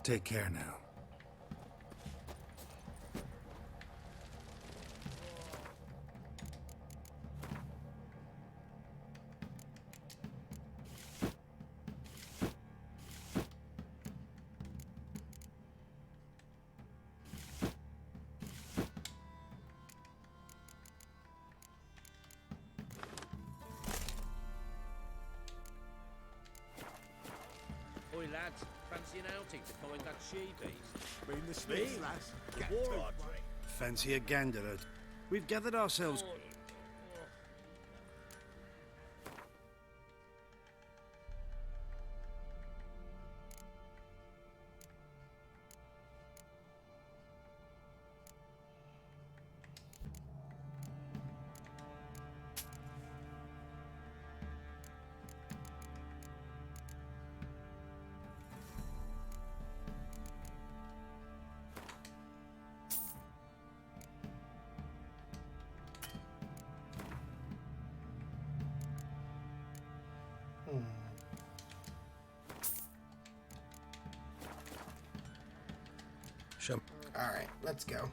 Take care now. lads. Fancy an outing to find that she-beast? Been the Smiths, lass. Get War to. or drink? Fancy a gander. We've gathered ourselves. All right, let's go.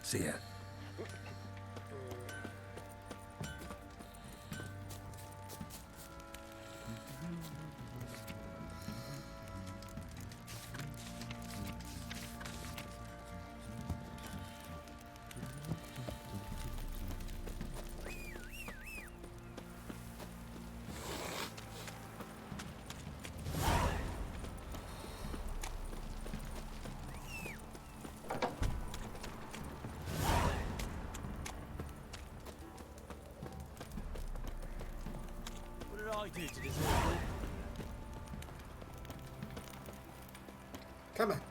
See ya. What did I do to deserve it? Come on.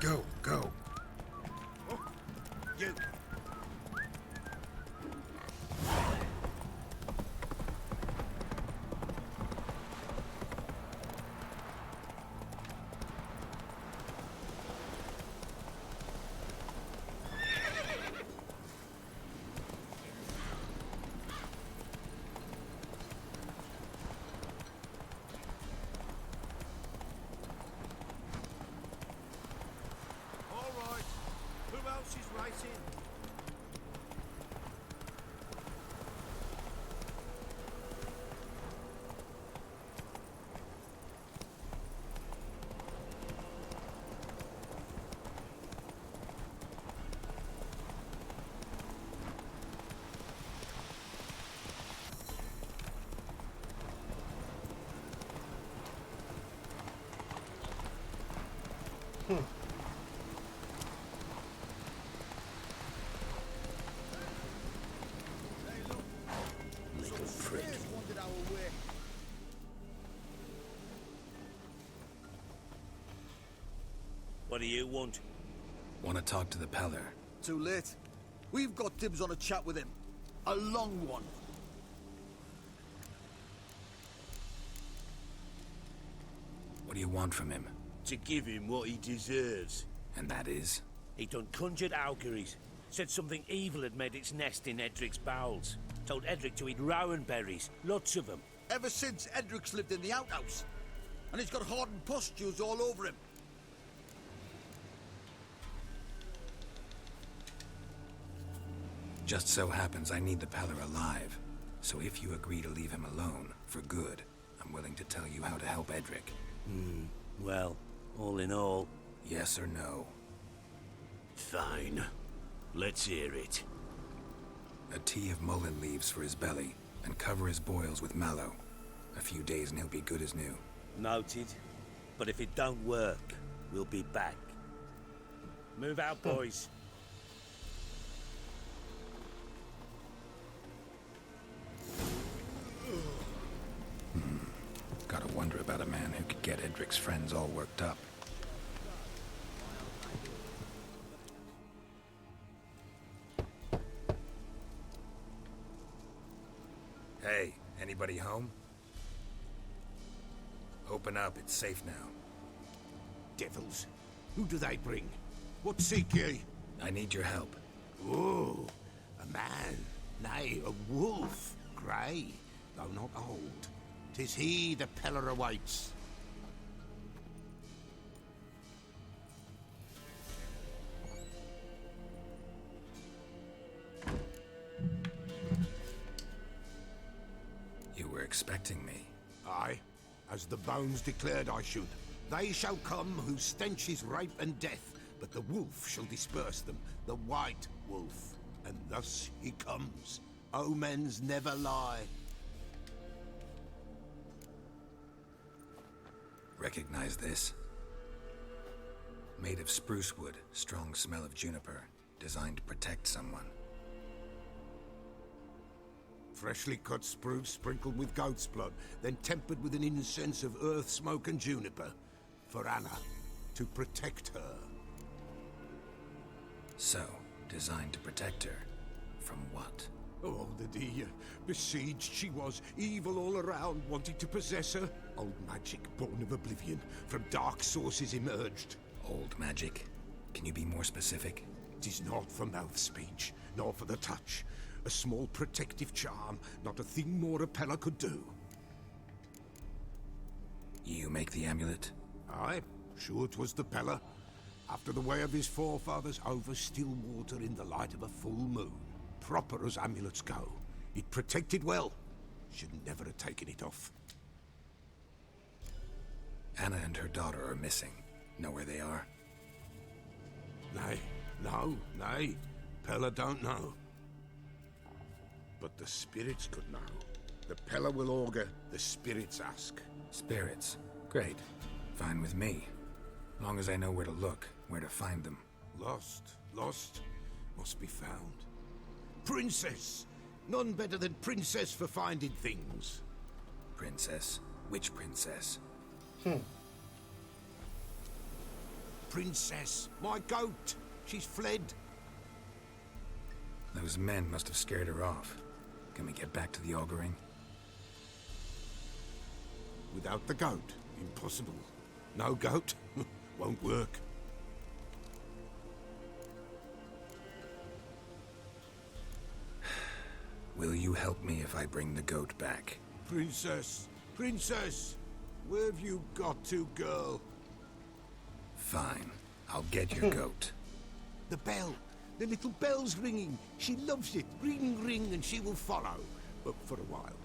Go, go. You. All right. Who else is racing? Little prick. Wandered our way. What do you want? Want to talk to the Peller? Too late. We've got dibs on a chat with him. A long one. What do you want from him? To give him what he deserves. And that is? He done conjured auguries. Said something evil had made its nest in Edric's bowels. Told Edric to eat rowan berries, lots of them. Ever since Edric's lived in the outhouse. And he's got hardened pustules all over him. Just so happens I need the Peller alive. So if you agree to leave him alone, for good, I'm willing to tell you how to help Edric. Well, all in all... Yes or no? Fine. Let's hear it. A tea of mullein leaves for his belly, and cover his boils with mallow. A few days and he'll be good as new. Noted. But if it don't work, we'll be back. Move out, boys. Gotta wonder about a man who could get Edric's friends all worked up. Hey, anybody home? Open up, it's safe now. Devils. Who do they bring? What seek ye? I need your help. Oh, a man. Nay, a wolf. Grey, though not old. 'Tis he the Peller awaits. You were expecting me. Aye, as the bones declared I should. They shall come whose stench is rape and death, but the wolf shall disperse them, the white wolf. And thus he comes. Omens never lie. Recognize this? Made of spruce wood, strong smell of juniper, designed to protect someone. Freshly cut spruce sprinkled with goat's blood, then tempered with an incense of earth, smoke, and juniper. For Anna, to protect her. So, designed to protect her. From what? Oh, the dear. Besieged she was, evil all around, wanting to possess her. Old magic, born of oblivion, from dark sources emerged. Old magic? Can you be more specific? 'Tis not for mouth speech, nor for the touch. A small protective charm, not a thing more Repella could do. You make the amulet? Aye, sure 'twas the Pella. After the way of his forefathers, over still water in the light of a full moon. Proper as amulets go. It protected well. Should never have taken it off. Anna and her daughter are missing. Know where they are? Nay. Pella don't know. But the spirits could know. The Pella will augur, the spirits ask. Spirits? Great. Fine with me. Long as I know where to look, where to find them. Lost, must be found. Princess! None better than Princess for finding things. Princess? Which princess? Princess, my goat! She's fled. Those men must have scared her off. Can we get back to the auguring? Without the goat, impossible. No goat, won't work. Will you help me if I bring the goat back? Princess! Where have you got to, girl? Fine. I'll get your goat. The bell! The little bell's ringing. She loves it. Ring, ring, and she will follow. But for a while.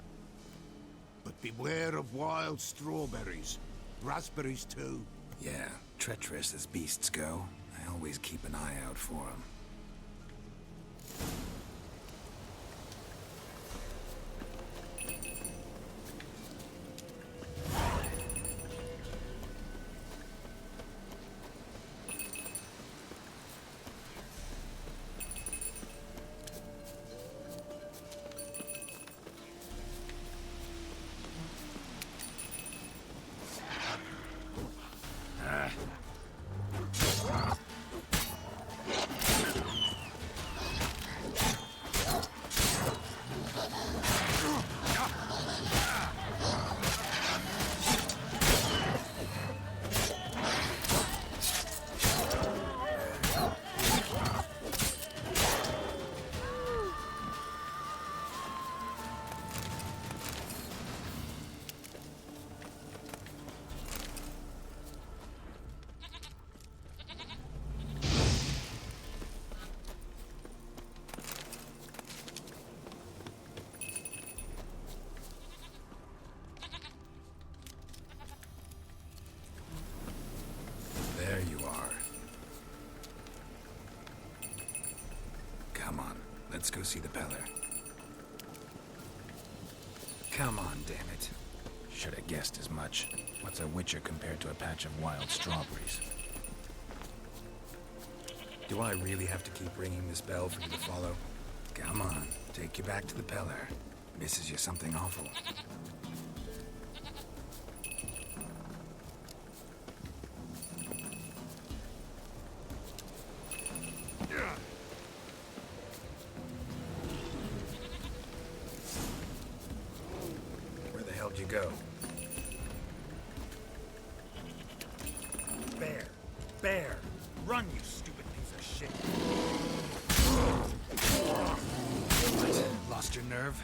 But beware of wild strawberries. Raspberries, too. Yeah, treacherous as beasts go. I always keep an eye out for them. There you are. Come on, let's go see the Peller. Come on, damn it. Should have guessed as much. What's a witcher compared to a patch of wild strawberries? Do I really have to keep ringing this bell for you to follow? Come on, take you back to the Peller. Misses you something awful. Where the hell did you go? Bear! Run, you stupid piece of shit! What? Lost your nerve?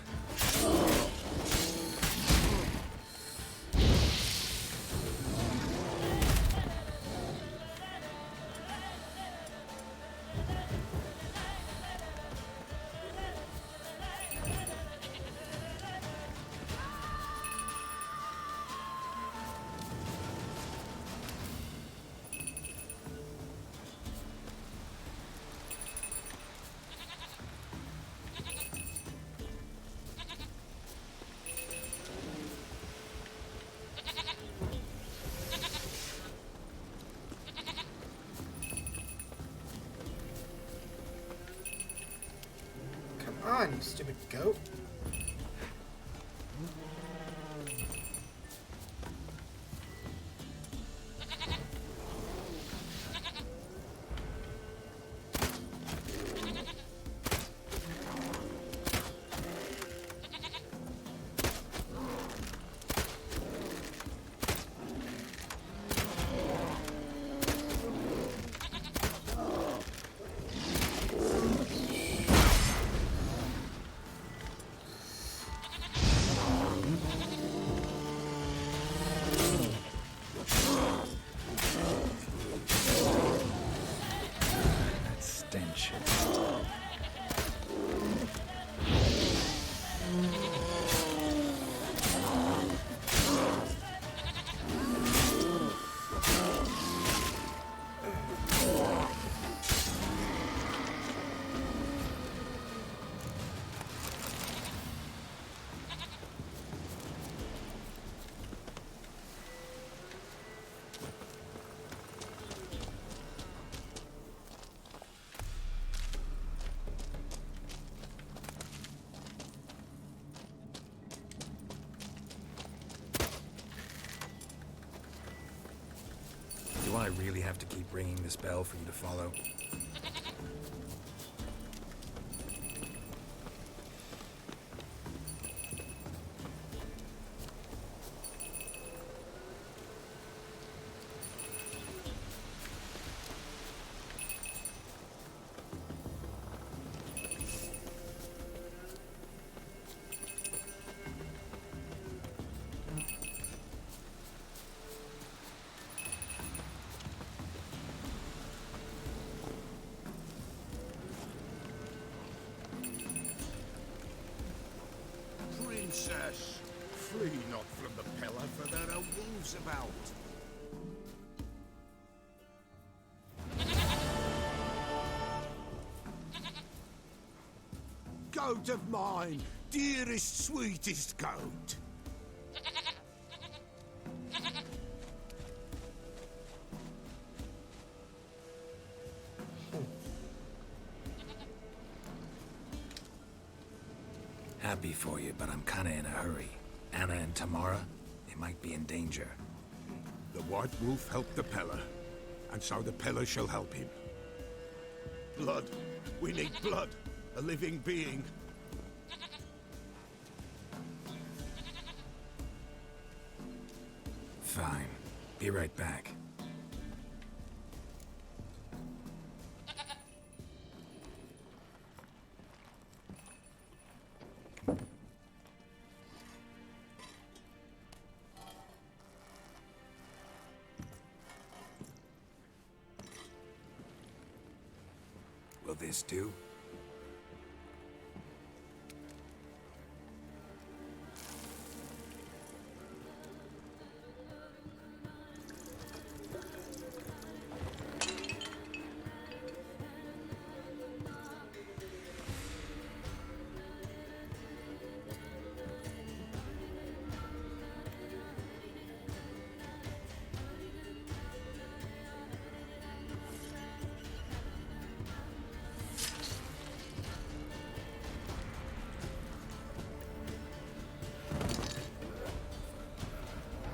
on, you stupid goat. Stench. Do I really have to keep ringing this bell for you to follow? Princess, flee not from the pillar, for there are wolves about. Goat of mine, dearest, sweetest goat. Happy for you, but I'm kinda in a hurry. Anna and Tamara, they might be in danger. The White Wolf helped the Peller, and so the Peller shall help him. Blood. We need blood. A living being. Fine. Be right back. Will this do?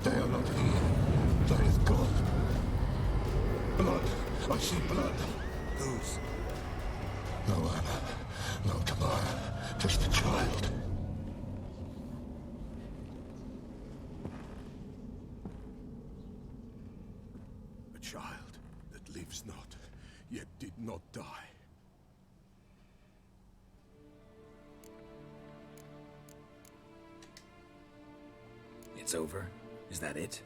They are not here. There is God. Blood. I see blood. Whose? No Anna. No Tamara. Just a child. A child that lives not, yet did not die. It's over? Is that it?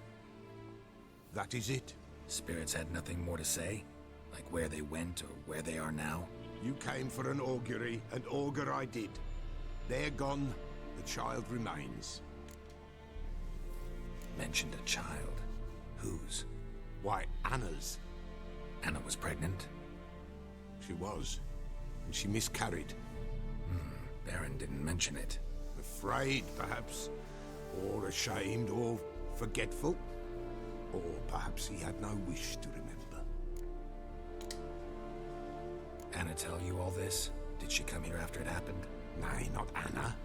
That is it. Spirits had nothing more to say? Like where they went or where they are now? You came for an augury, and augur I did. They're gone, the child remains. Mentioned a child. Whose? Why, Anna's. Anna was pregnant? She was, and she miscarried. Baron didn't mention it. Afraid, perhaps, or ashamed, or forgetful. Or perhaps he had no wish to remember. Anna tell you all this? Did she come here after it happened? Nay, not Anna.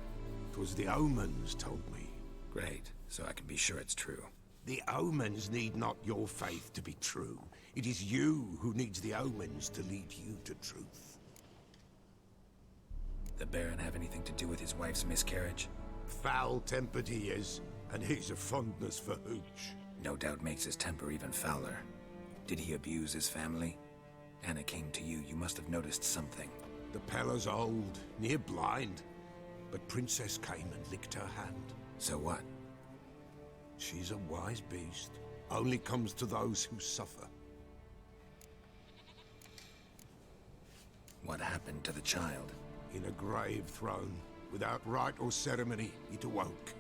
'Twas the omens told me. Great, so I can be sure it's true. The omens need not your faith to be true. It is you who needs the omens to lead you to truth. The Baron have anything to do with his wife's miscarriage? Foul-tempered he is, and he's a fondness for hooch. No doubt makes his temper even fouler. Did he abuse his family? Anna came to you. You must have noticed something. The Pella's old, near blind, but Princess came and licked her hand. So what? She's a wise beast. Only comes to those who suffer. What happened to the child? In a grave thrown, without rite or ceremony, it awoke.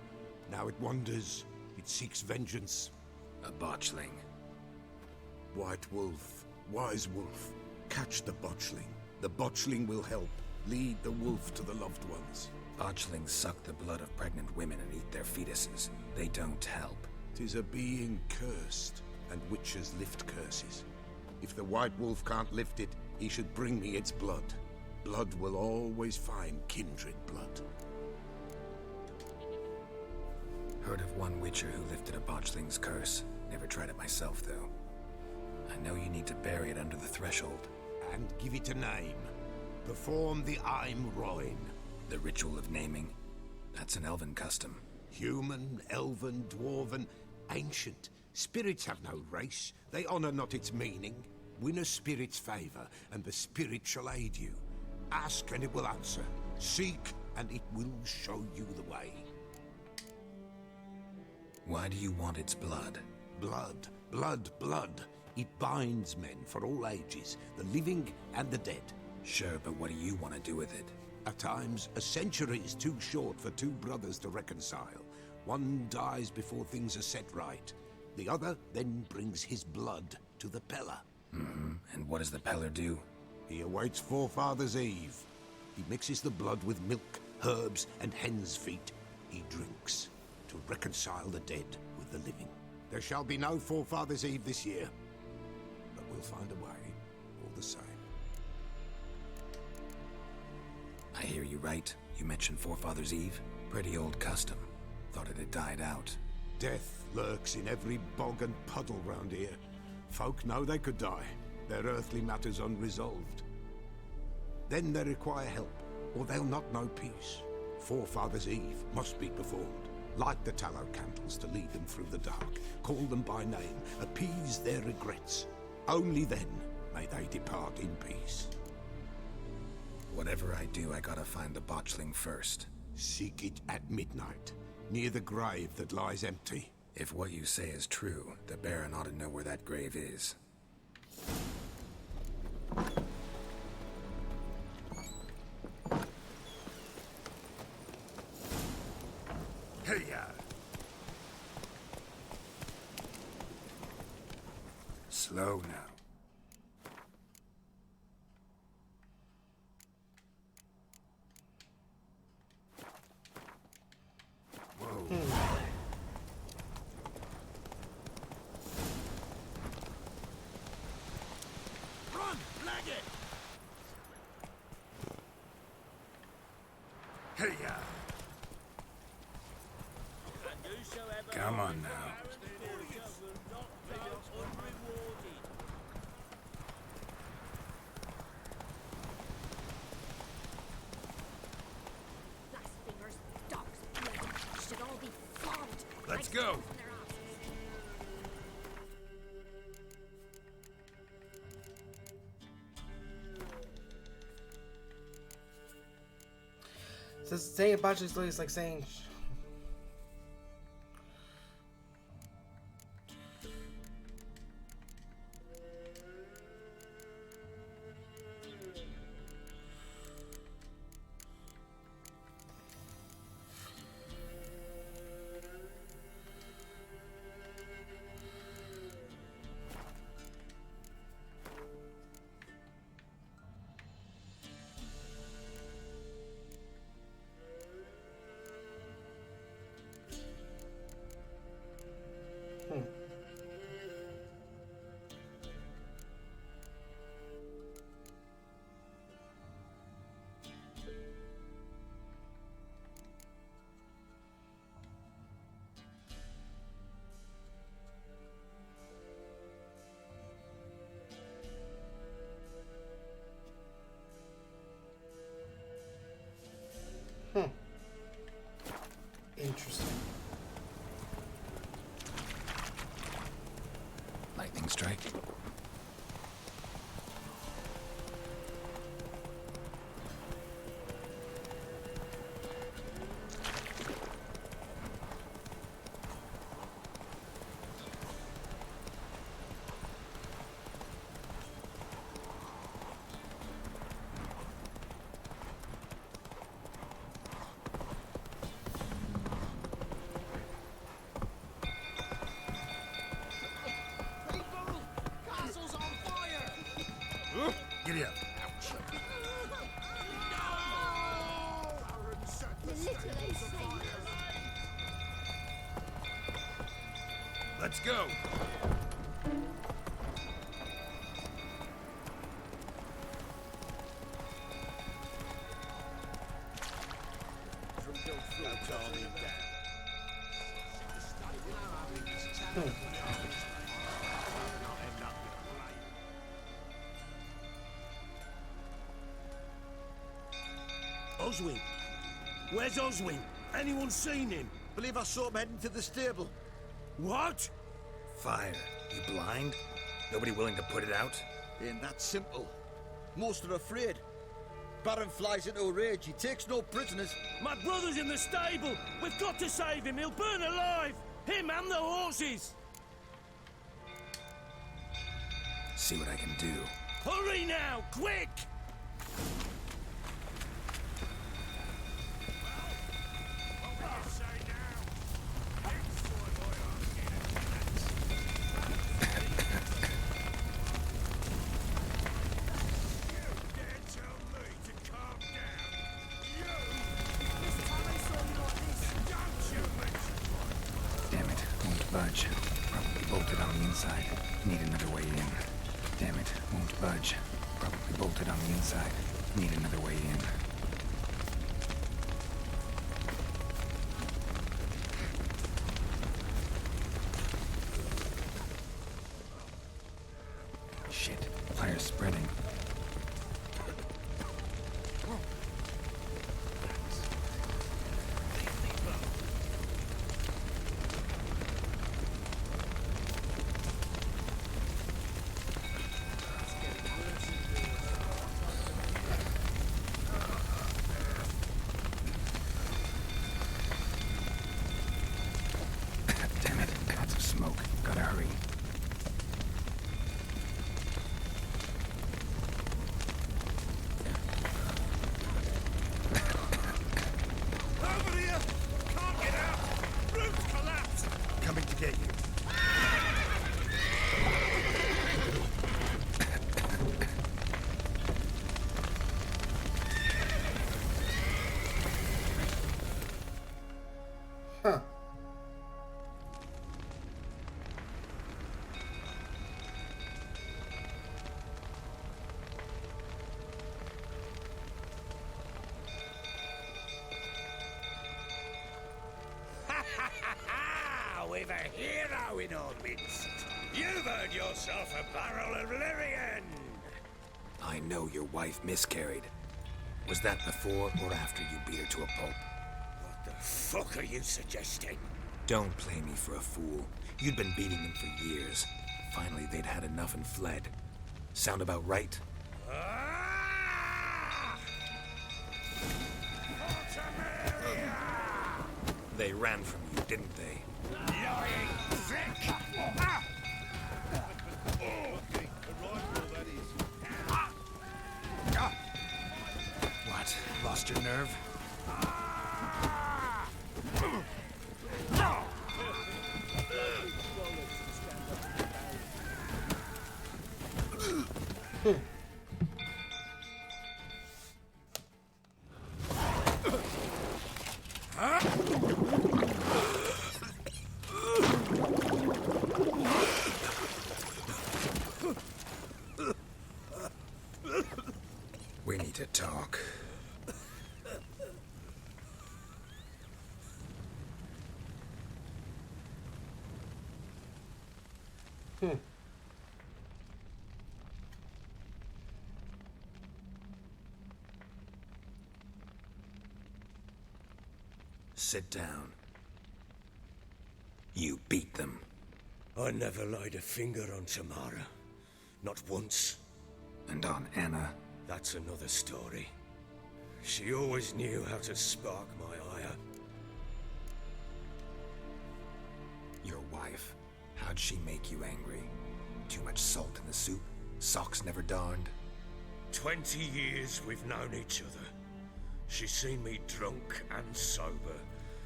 Now it wanders, it seeks vengeance. A botchling. White wolf, wise wolf, catch the botchling. The botchling will help, lead the wolf to the loved ones. Botchlings suck the blood of pregnant women and eat their fetuses. They don't help. 'Tis a being cursed, and witches lift curses. If the white wolf can't lift it, he should bring me its blood. Blood will always find kindred blood. Heard of one witcher who lifted a botchling's curse. Never tried it myself, though. I know you need to bury it under the threshold. And give it a name. Perform the Aim Roin. The ritual of naming? That's an elven custom. Human, elven, dwarven, ancient. Spirits have no race. They honor not its meaning. Win a spirit's favor, and the spirit shall aid you. Ask, and it will answer. Seek, and it will show you the way. Why do you want its blood? Blood, blood, blood. It binds men for all ages, the living and the dead. Sure, but what do you want to do with it? At times, a century is too short for two brothers to reconcile. One dies before things are set right. The other then brings his blood to the Pella. And what does the Peller do? He awaits Forefathers' Eve. He mixes the blood with milk, herbs, and hen's feet. He drinks to reconcile the dead with the living. There shall be no Forefathers' Eve this year, but we'll find a way, all the same. I hear you right. You mentioned Forefathers' Eve. Pretty old custom. Thought it had died out. Death lurks in every bog and puddle round here. Folk know they could die, their earthly matters unresolved. Then they require help, or they'll not know peace. Forefathers' Eve must be performed. Light the tallow candles to lead them through the dark. Call them by name, appease their regrets. Only then may they depart in peace. Whatever I do, I gotta find the botchling first. Seek it at midnight, near the grave that lies empty. If what you say is true, the Baron ought to know where that grave is. Hey-ya! Slow now. Run! Lag it! Hey-ya! Come on now. Blasphemers, dogs, blood, should all be flogged. Let's go! So saying a bunch of is like saying. Interesting. Lightning strike. Giddy up. Let's go. Oswin? Where's Oswin? Anyone seen him? Believe I saw him heading to the stable. What? Fire. You blind? Nobody willing to put it out? Ain't that simple. Most are afraid. Baron flies into a rage. He takes no prisoners. My brother's in the stable. We've got to save him. He'll burn alive. Him and the horses. See what I can do. Hurry now, quick! Damn it, won't budge. Probably bolted on the inside. Need another way in. Damn it, won't budge. Probably bolted on the inside. Need another way in. Shit, fire's spreading. Damn it, lots of smoke. Gotta hurry. Over here! Can't get out! Roof's collapsed! Coming to get you. Huh. We've a hero in our midst. You've earned yourself a barrel of Lyrian. I know your wife miscarried. Was that before or after you beat her to a pulp? What the fuck are you suggesting? Don't play me for a fool. You'd been beating them for years. Finally, they'd had enough and fled. Sound about right? They ran from you, didn't they? Lying prick! What? Lost your nerve? We need to talk. Sit down. You beat them. I never laid a finger on Tamara. Not once. And on Anna? That's another story. She always knew how to spark my ire. Your wife. How'd she make you angry? Too much salt in the soup? Socks never darned? 20 years we've known each other. She's seen me drunk and sober.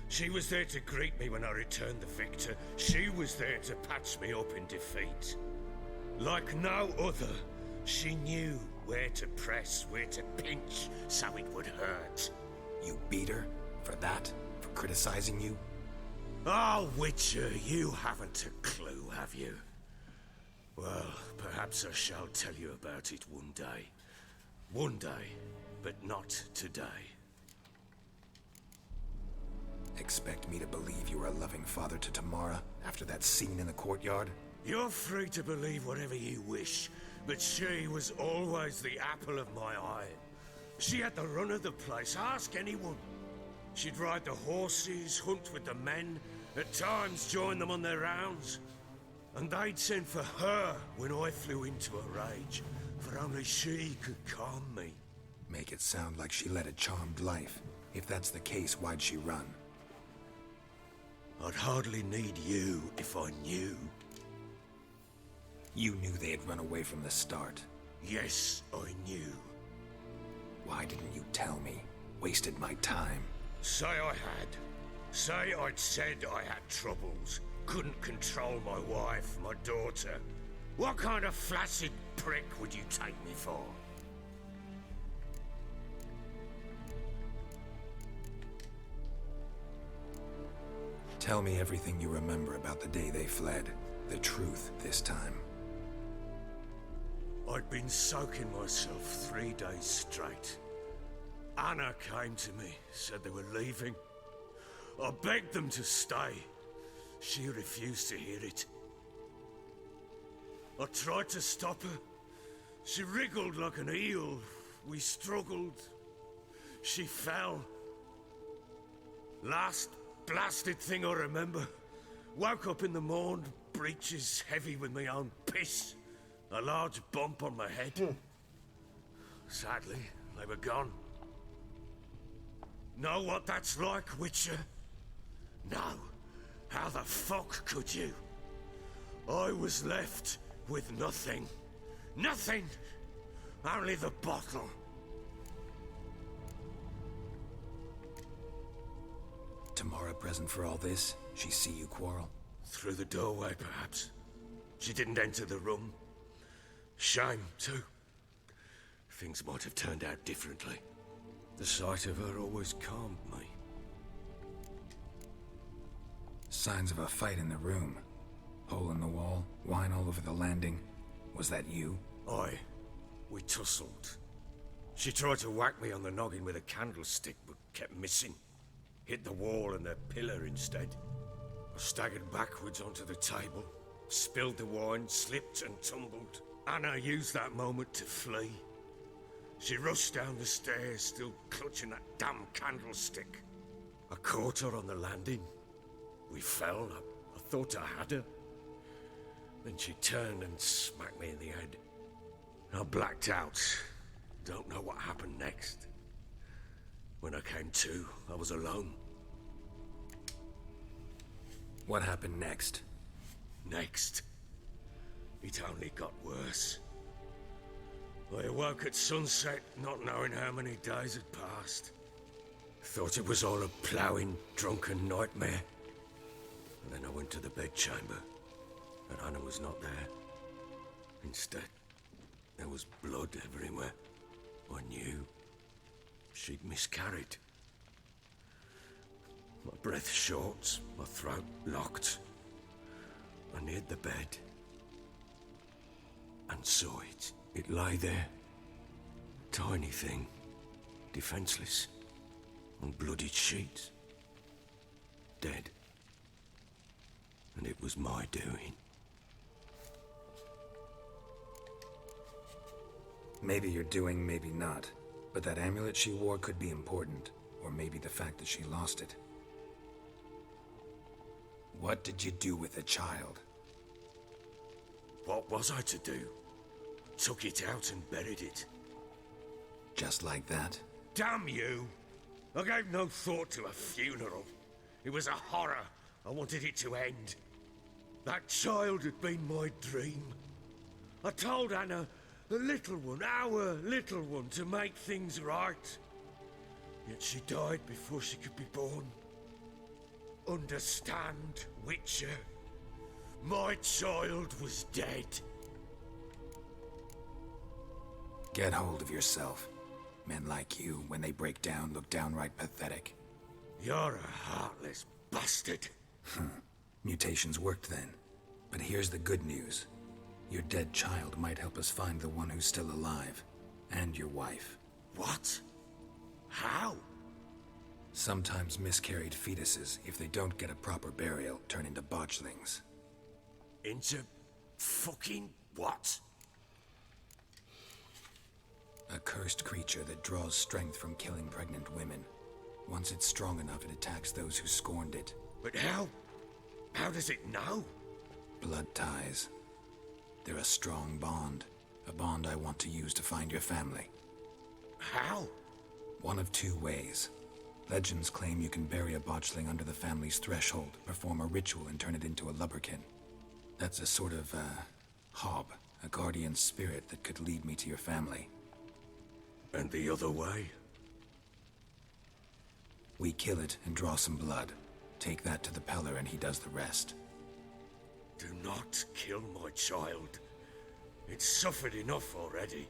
She was there to greet me when I returned the victor. She was there to patch me up in defeat. Like no other, she knew where to press, where to pinch, so it would hurt. You beat her? For that? For criticizing you? Oh, Witcher, you haven't a clue, have you? Well, perhaps I shall tell you about it one day. One day, but not today. Expect me to believe you were a loving father to Tamara after that scene in the courtyard? You're free to believe whatever you wish, but she was always the apple of my eye. She had the run of the place, ask anyone. She'd ride the horses, hunt with the men, at times join them on their rounds. And they'd send for her when I flew into a rage, for only she could calm me. Make it sound like she led a charmed life. If that's the case, why'd she run? I'd hardly need you if I knew. You knew they had run away from the start. Yes, I knew. Why didn't you tell me? Wasted my time. Say I had. Say I'd said I had troubles. Couldn't control my wife, my daughter. What kind of flaccid prick would you take me for? Tell me everything you remember about the day they fled. The truth this time. I'd been soaking myself 3 days straight. Anna came to me, said they were leaving. I begged them to stay. She refused to hear it. I tried to stop her. She wriggled like an eel. We struggled. She fell. Last blasted thing I remember. Woke up in the morn, breeches heavy with my own piss. A large bump on my head. Sadly, they were gone. Know what that's like, Witcher? No. How the fuck could you? I was left with nothing. Nothing! Only the bottle. Tamara present for all this? She see you quarrel? Through the doorway, perhaps. She didn't enter the room. Shame, too. Things might have turned out differently. The sight of her always calmed me. Signs of a fight in the room. Hole in the wall, wine all over the landing. Was that you? Aye. We tussled. She tried to whack me on the noggin with a candlestick, but kept missing. Hit the wall and the pillar instead. I staggered backwards onto the table, spilled the wine, slipped and tumbled. Anna used that moment to flee. She rushed down the stairs, still clutching that damn candlestick. I caught her on the landing. We fell. I thought I had her. Then she turned and smacked me in the head. I blacked out. Don't know what happened next. When I came to, I was alone. What happened next? Next? It only got worse. I awoke at sunset, not knowing how many days had passed. Thought it was all a ploughing, drunken nightmare. And then I went to the bedchamber, and Anna was not there. Instead, there was blood everywhere. I knew she'd miscarried. My breath short, my throat locked. I neared the bed and saw it. It lay there, tiny thing, defenseless, on bloodied sheets, dead. And it was my doing. Maybe you're doing, maybe not. But that amulet she wore could be important. Or maybe the fact that she lost it. What did you do with the child? What was I to do? Took it out and buried it. Just like that? Damn you! I gave no thought to a funeral. It was a horror. I wanted it to end. That child had been my dream. I told Anna, the little one, our little one, to make things right. Yet she died before she could be born. Understand, Witcher? My child was dead. Get hold of yourself. Men like you, when they break down, look downright pathetic. You're a heartless bastard. Mutations worked then. But here's the good news. Your dead child might help us find the one who's still alive. And your wife. What? How? Sometimes miscarried fetuses, if they don't get a proper burial, turn into botchlings. Into fucking what? A cursed creature that draws strength from killing pregnant women. Once it's strong enough, it attacks those who scorned it. But how? How does it know? Blood ties. They're a strong bond. A bond I want to use to find your family. How? One of two ways. Legends claim you can bury a botchling under the family's threshold, perform a ritual, and turn it into a lubberkin. That's a sort of, hob, a guardian spirit that could lead me to your family. And the other way? We kill it and draw some blood. Take that to the Peller and he does the rest. Do not kill my child. It's suffered enough already.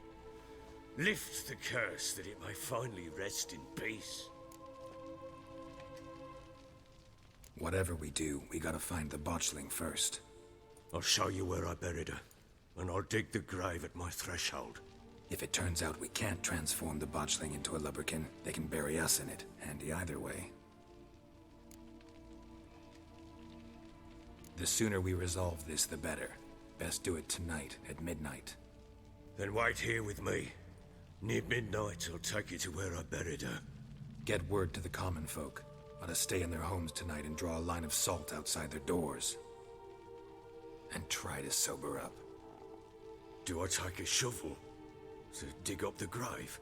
Lift the curse that it may finally rest in peace. Whatever we do, we gotta find the botchling first. I'll show you where I buried her, and I'll dig the grave at my threshold. If it turns out we can't transform the botchling into a lubberkin, they can bury us in it. Handy either way. The sooner we resolve this, the better. Best do it tonight, at midnight. Then wait here with me. Near midnight, I'll take you to where I buried her. Get word to the common folk. Ought to stay in their homes tonight and draw a line of salt outside their doors. And try to sober up. Do I take a shovel to dig up the grave?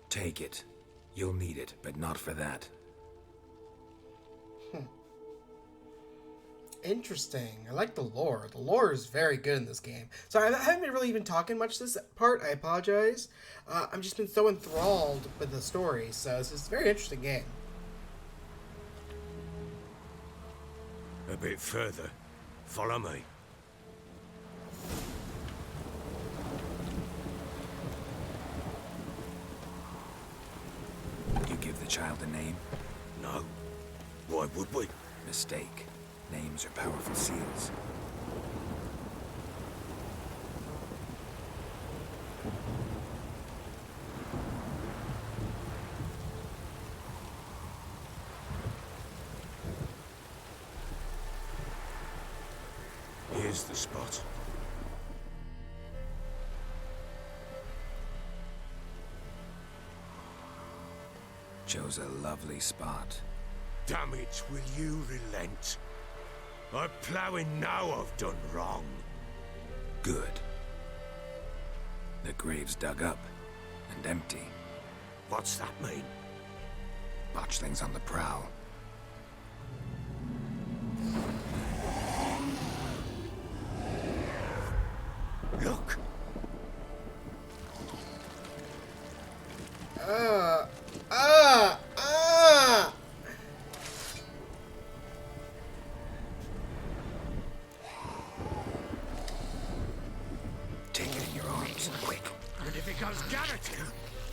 Take it. You'll need it, but not for that. Interesting. I like the lore. The lore is very good in this game. Sorry, I haven't been really even talking much this part. I apologize. I've just been so enthralled with the story, so it's a very interesting game. A bit further. Follow me. You give the child a name? No. Why would we? Mistake. Names are powerful seals. Here's the spot. Chose a lovely spot. Damn it, will you relent? I'm ploughing now I've done wrong. Good. The grave's dug up and empty. What's that mean? Botchling's on the prowl. Look! Take it in your arms, quick. And if it goes garroting,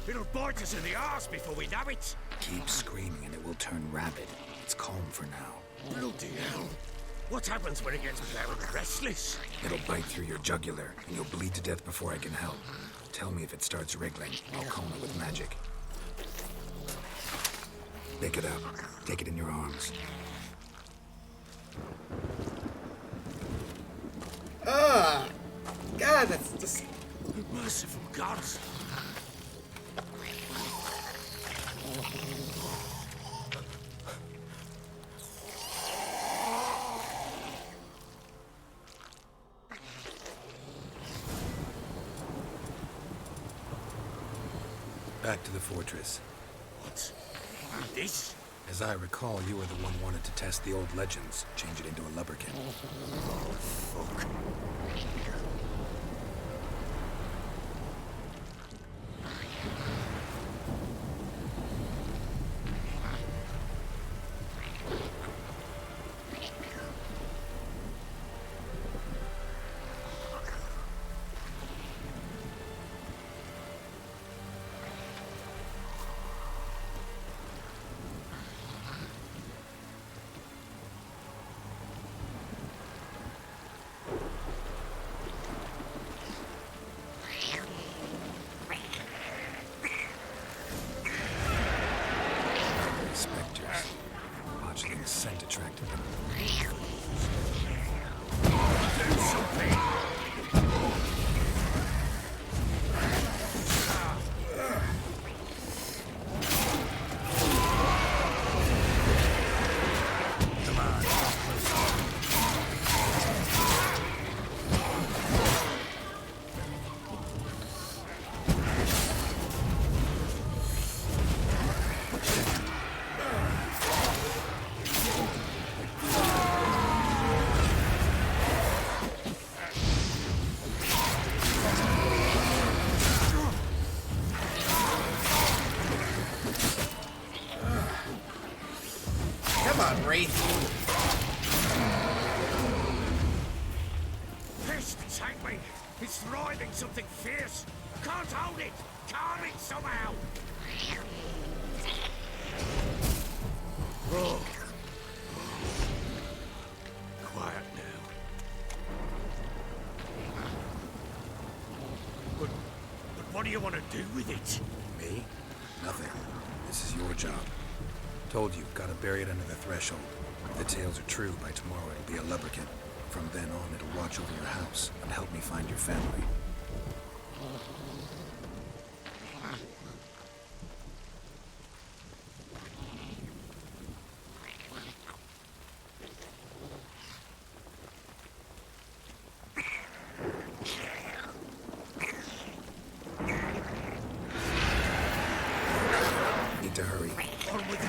it'll bite us in the arse before we know it. Keep screaming and it will turn rabid. It's calm for now. Bloody hell. What happens when it gets very restless? It'll bite through your jugular, and you'll bleed to death before I can help. Tell me if it starts wriggling. I'll calm it with magic. Pick it up. Take it in your arms. God, that's just... Merciful gods. Back to the fortress. What? This? As I recall, you were the one wanted to test the old legends, change it into a lubberkin. Fuck. Scent attracted them. Do something! Come on, Wraith. Fist, take me! It's writhing something fierce! Can't hold it! Calm it somehow! Oh. Quiet now. But what do you want to do with it? Me? Nothing. This is your job. Told you, gotta bury it under the threshold. If the tales are true, by tomorrow it'll be a lubberkin. From then on, it'll watch over your house and help me find your family. Need to hurry. On with it!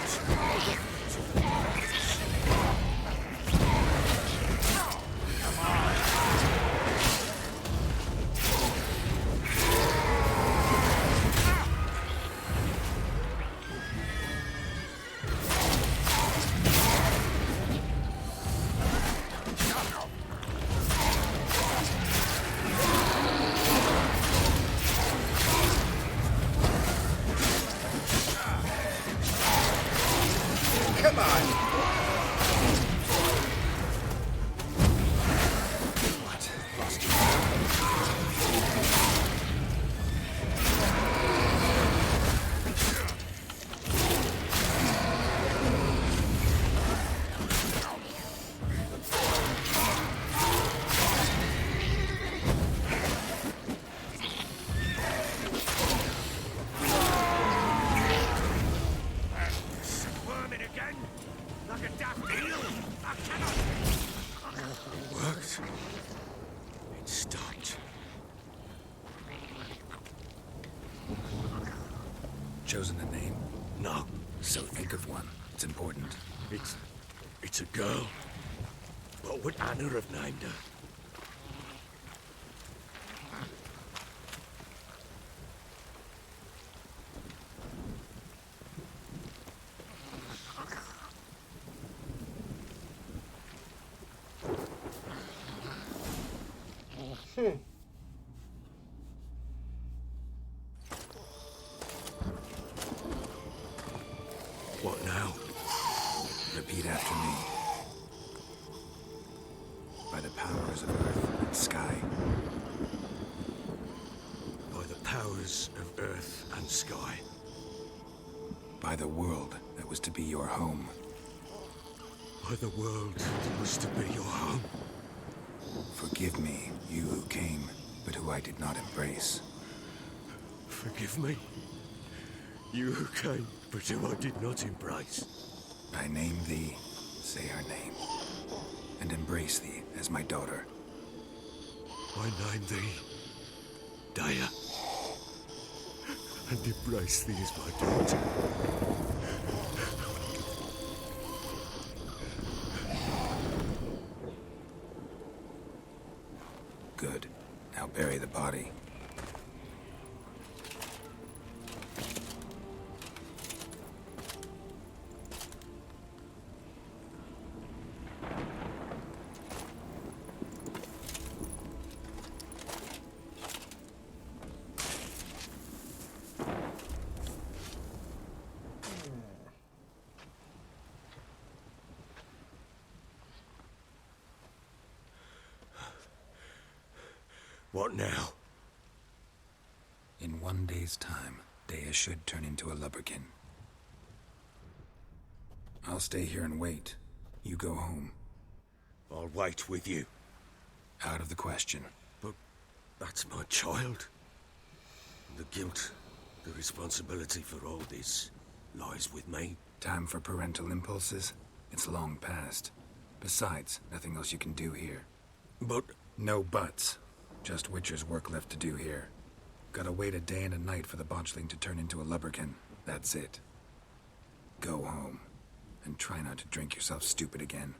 Come on. What? Lost you. Squirming again? Like a daft eel? I cannot... It worked. It stopped. Chosen a name? No. So think of one. It's important. It's a girl. What would Anna have named her? What now? Repeat after me. By the powers of earth and sky. By the powers of earth and sky. By the world that was to be your home. By the world that was to be your home. Forgive me, you who came, but who I did not embrace. Forgive me. You who came, but who I did not embrace. I name thee, say her name, and embrace thee as my daughter. I name thee Daya. and embrace thee as my daughter. Good. Now bury the body. What now? In 1 day's time, Dea should turn into a lubberkin. I'll stay here and wait. You go home. I'll wait with you. Out of the question. But that's my child. The guilt, the responsibility for all this lies with me. Time for parental impulses? It's long past. Besides, nothing else you can do here. But... No buts. Just Witcher's work left to do here. Gotta wait a day and a night for the botchling to turn into a lubberkin. That's it. Go home. And try not to drink yourself stupid again.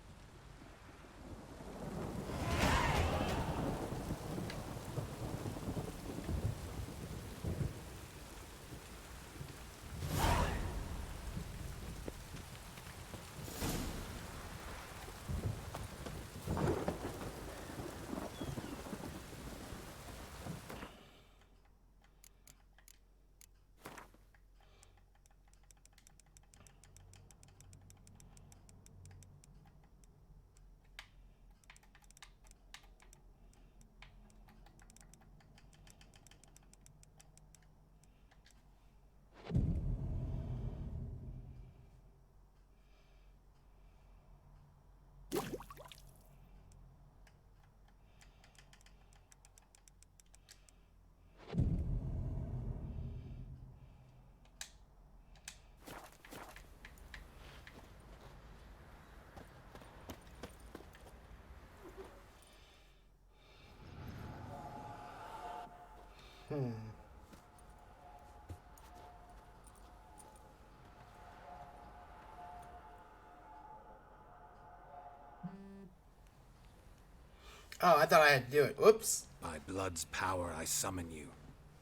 Oh, I thought I had to do it. Whoops. By blood's power I summon you.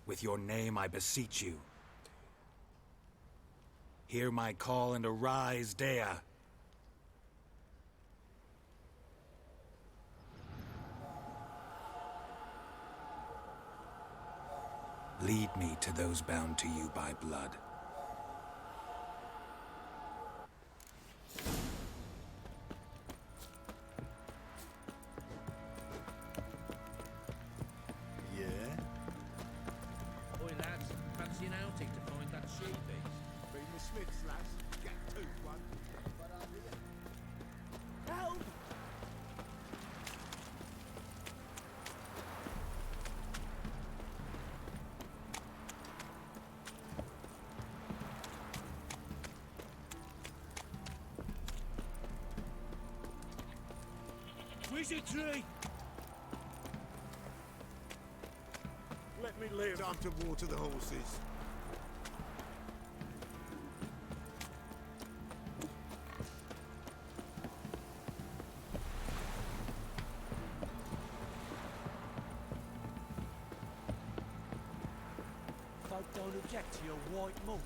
With your name I beseech you. Hear my call and arise, Dea. Lead me to those bound to you by blood. Boy, lads, fancy an outing to find that shoe piece? Bring the Smiths, lads. Get tooth one. Help! Wizardry! Let me lay it on to water the horses. Folk don't object to your white mug.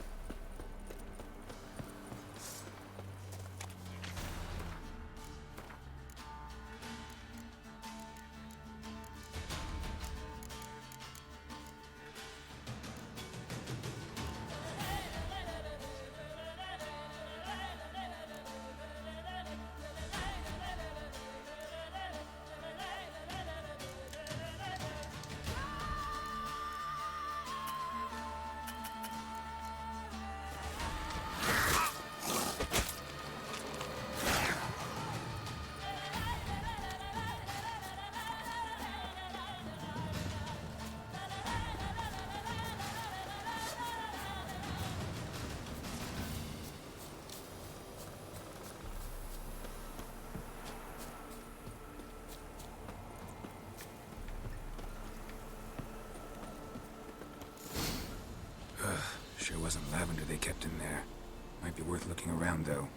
Sure wasn't lavender they kept in there. Might be worth looking around, though.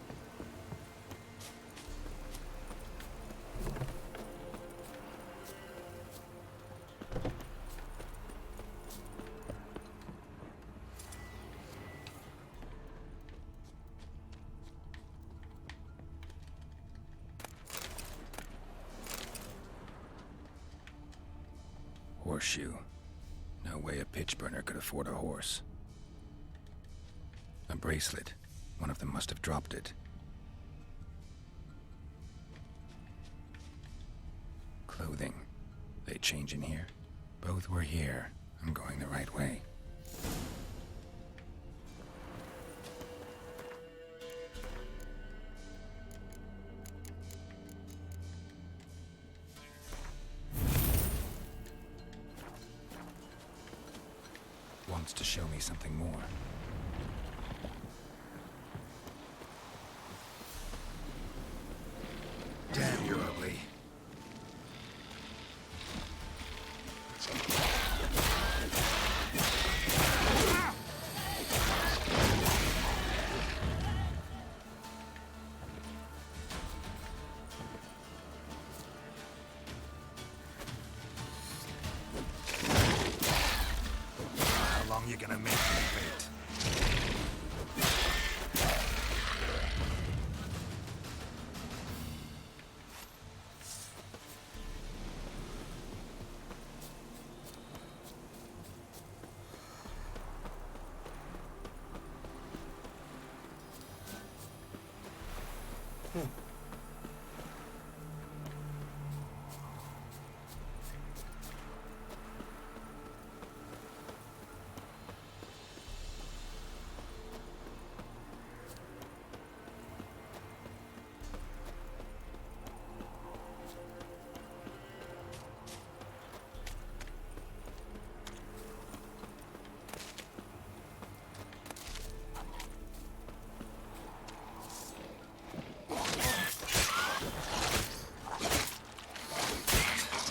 Horseshoe. No way a pitch burner could afford a horse. A bracelet. One of them must have dropped it. Clothing. They change in here? Both were here. I'm going the right way. Wants to show me something more. Damn, you're ugly. How long you gonna make me wait?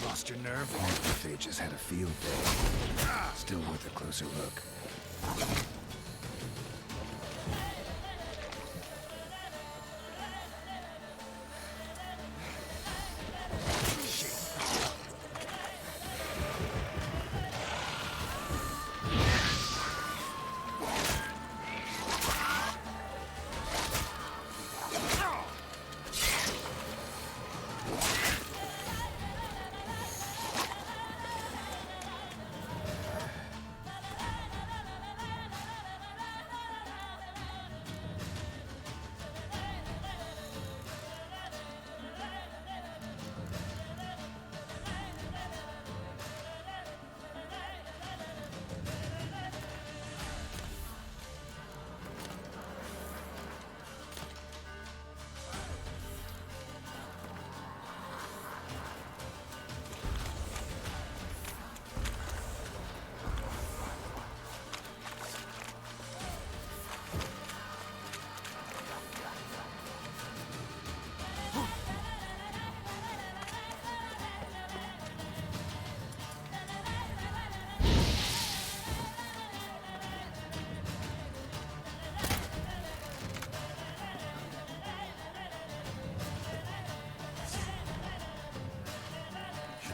Lost your nerve? They just had a field day. Still worth a closer look.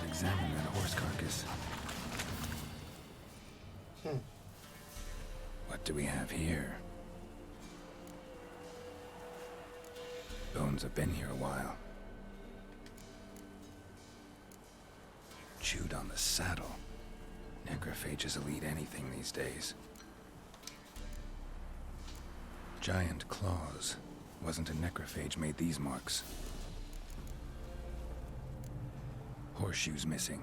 Examine that horse carcass. What do we have here? Bones have been here a while. Chewed on the saddle. Necrophages will eat anything these days. Giant claws. Wasn't a necrophage made these marks. Horseshoes missing.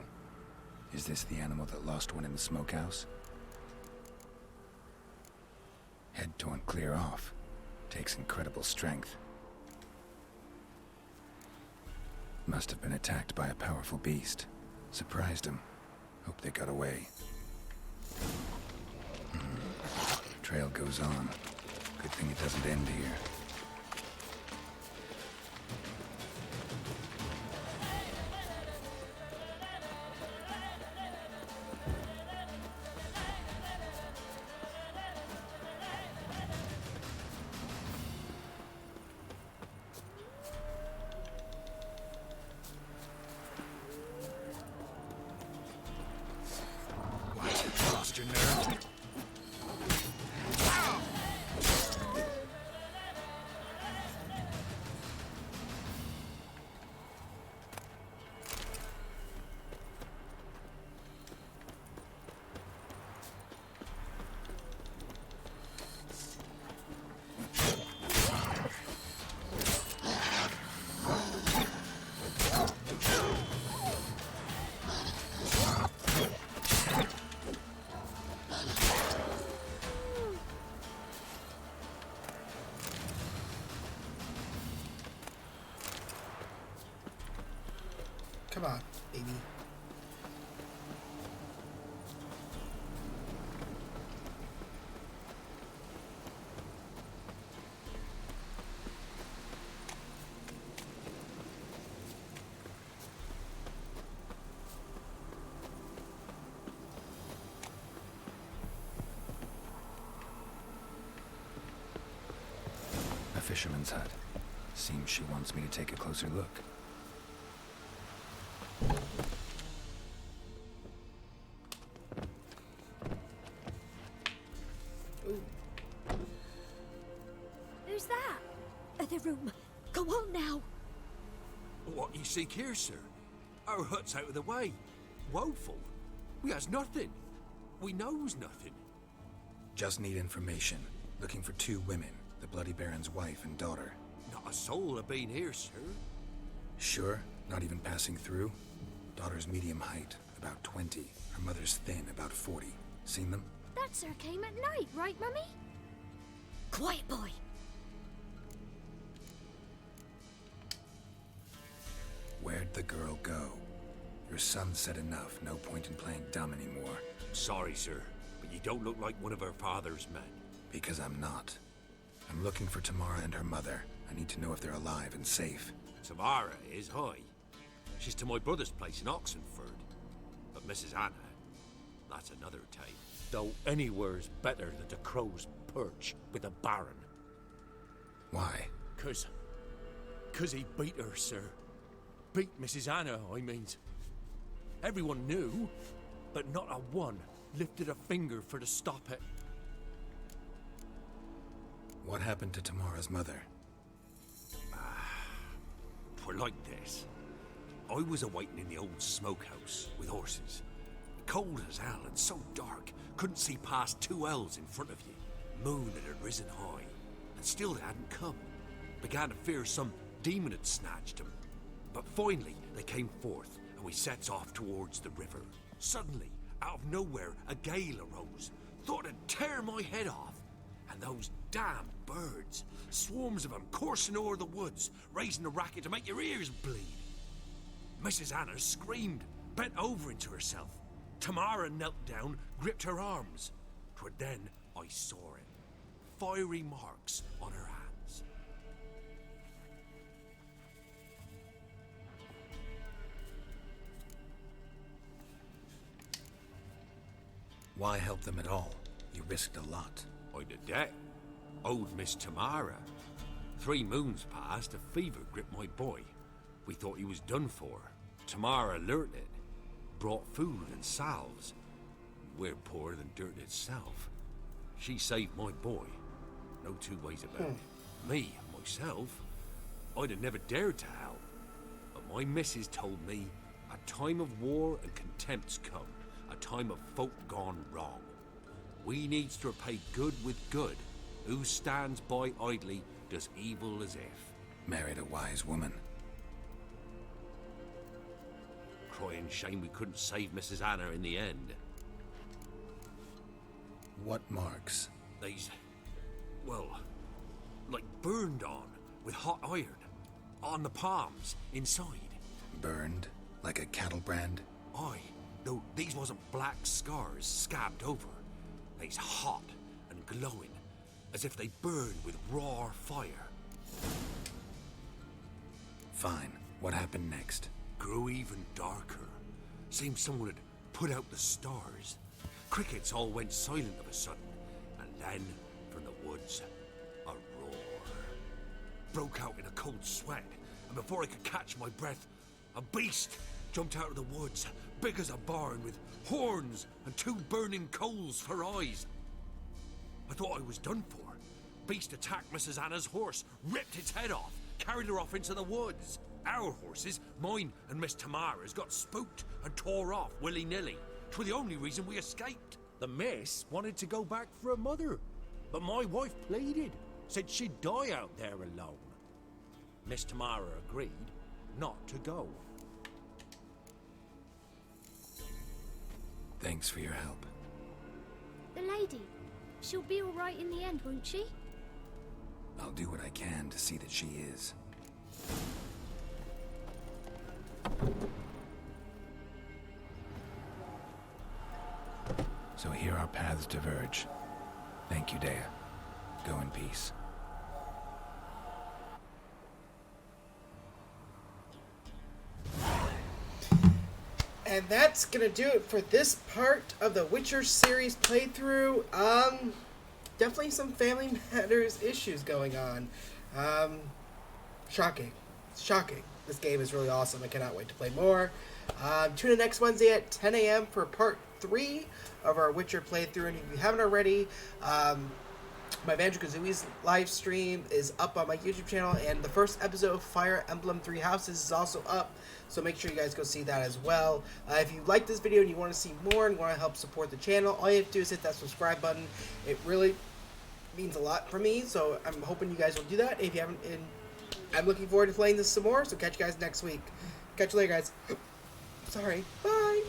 Is this the animal that lost one in the smokehouse? Head torn clear off. Takes incredible strength. Must have been attacked by a powerful beast. Surprised him. Hope they got away. Trail goes on. Good thing it doesn't end here. Come on, baby. A fisherman's hut. Seems she wants me to take a closer look. Who's that? Other room. Go on now. What you seek here, sir? Our hut's out of the way. Woeful. We has nothing. We knows nothing. Just need information. Looking for 2 women, the Bloody Baron's wife and daughter. Not a soul have been here, sir. Sure? Not even passing through? Daughter's medium height, about 20. Her mother's thin, about 40. Seen them? That sir came at night, right, Mummy? Quiet, boy. Where'd the girl go? Your son said enough. No point in playing dumb anymore. Sorry, sir, but you don't look like one of her father's men. Because I'm not. I'm looking for Tamara and her mother. I need to know if they're alive and safe. Tamara is high. She's to my brother's place in Oxenford. But Mrs. Anna, that's another tale. Though anywhere's better than the Crow's Perch with a Baron. Why? Cause he beat her, sir. Beat Mrs. Anna, I means. Everyone knew, but not a one lifted a finger for to stop it. What happened to Tamara's mother? Twere like this. I was awaiting in the old smokehouse with horses. Cold as hell and so dark, couldn't see past 2 ells in front of you. Moon had risen high, and still they hadn't come. Began to fear some demon had snatched them. But finally, they came forth, and we sets off towards the river. Suddenly, out of nowhere, a gale arose. Thought it'd tear my head off. And those damn birds, swarms of them coursing o'er the woods, raising a racket to make your ears bleed. Mrs. Anna screamed, bent over into herself. Tamara knelt down, gripped her arms. 'Twere then I saw it. Fiery marks on her hands. Why help them at all? You risked a lot. I'd a debt. Owed Miss Tamara. 3 moons passed, a fever gripped my boy. We thought he was done for. Tamara learnt it. Brought food and salves. We're poorer than dirt itself. She saved my boy. No 2 ways about it. Me, myself, I'd have never dared to help. But my missus told me a time of war and contempt's come. A time of folk gone wrong. We needs to repay good with good. Who stands by idly does evil as if. Married a wise woman. Crying shame we couldn't save Mrs. Anna in the end. What marks? These, well, like burned on with hot iron. On the palms, inside. Burned? Like a cattle brand? Aye, though these wasn't black scars scabbed over. They's hot and glowing, as if they burned with raw fire. Fine. What happened next? Grew even darker. Seemed someone had put out the stars. Crickets all went silent of a sudden, and then, from the woods, a roar. Broke out in a cold sweat, and before I could catch my breath, a beast jumped out of the woods, big as a barn, with horns and 2 burning coals for eyes. I thought I was done for. Beast attacked Mrs. Anna's horse, ripped its head off, carried her off into the woods. Our horses, mine and Miss Tamara's, got spooked and tore off willy-nilly. 'Twere the only reason we escaped. The miss wanted to go back for her mother, but my wife pleaded, said she'd die out there alone. Miss Tamara agreed not to go. Thanks for your help. The lady. She'll be all right in the end, won't she? I'll do what I can to see that she is. So here our paths diverge. Thank you, Dea. Go in peace. And that's gonna do it for this part of the Witcher series playthrough. Definitely some Family Matters issues going on. Shocking. Shocking. This game is really awesome. I cannot wait to play more. Tune in next Wednesday at 10 a.m. for part 3 of our Witcher playthrough. And if you haven't already, my Banjo-Kazooie's live stream is up on my YouTube channel, and the first episode of Fire Emblem Three Houses is also up, so make sure you guys go see that as well. If you like this video and you want to see more and want to help support the channel, all you have to do is hit that subscribe button. It really means a lot for me, so I'm hoping you guys will do that. If you haven't, I'm looking forward to playing this some more, so catch you guys next week. Catch you later, guys. Sorry. Bye.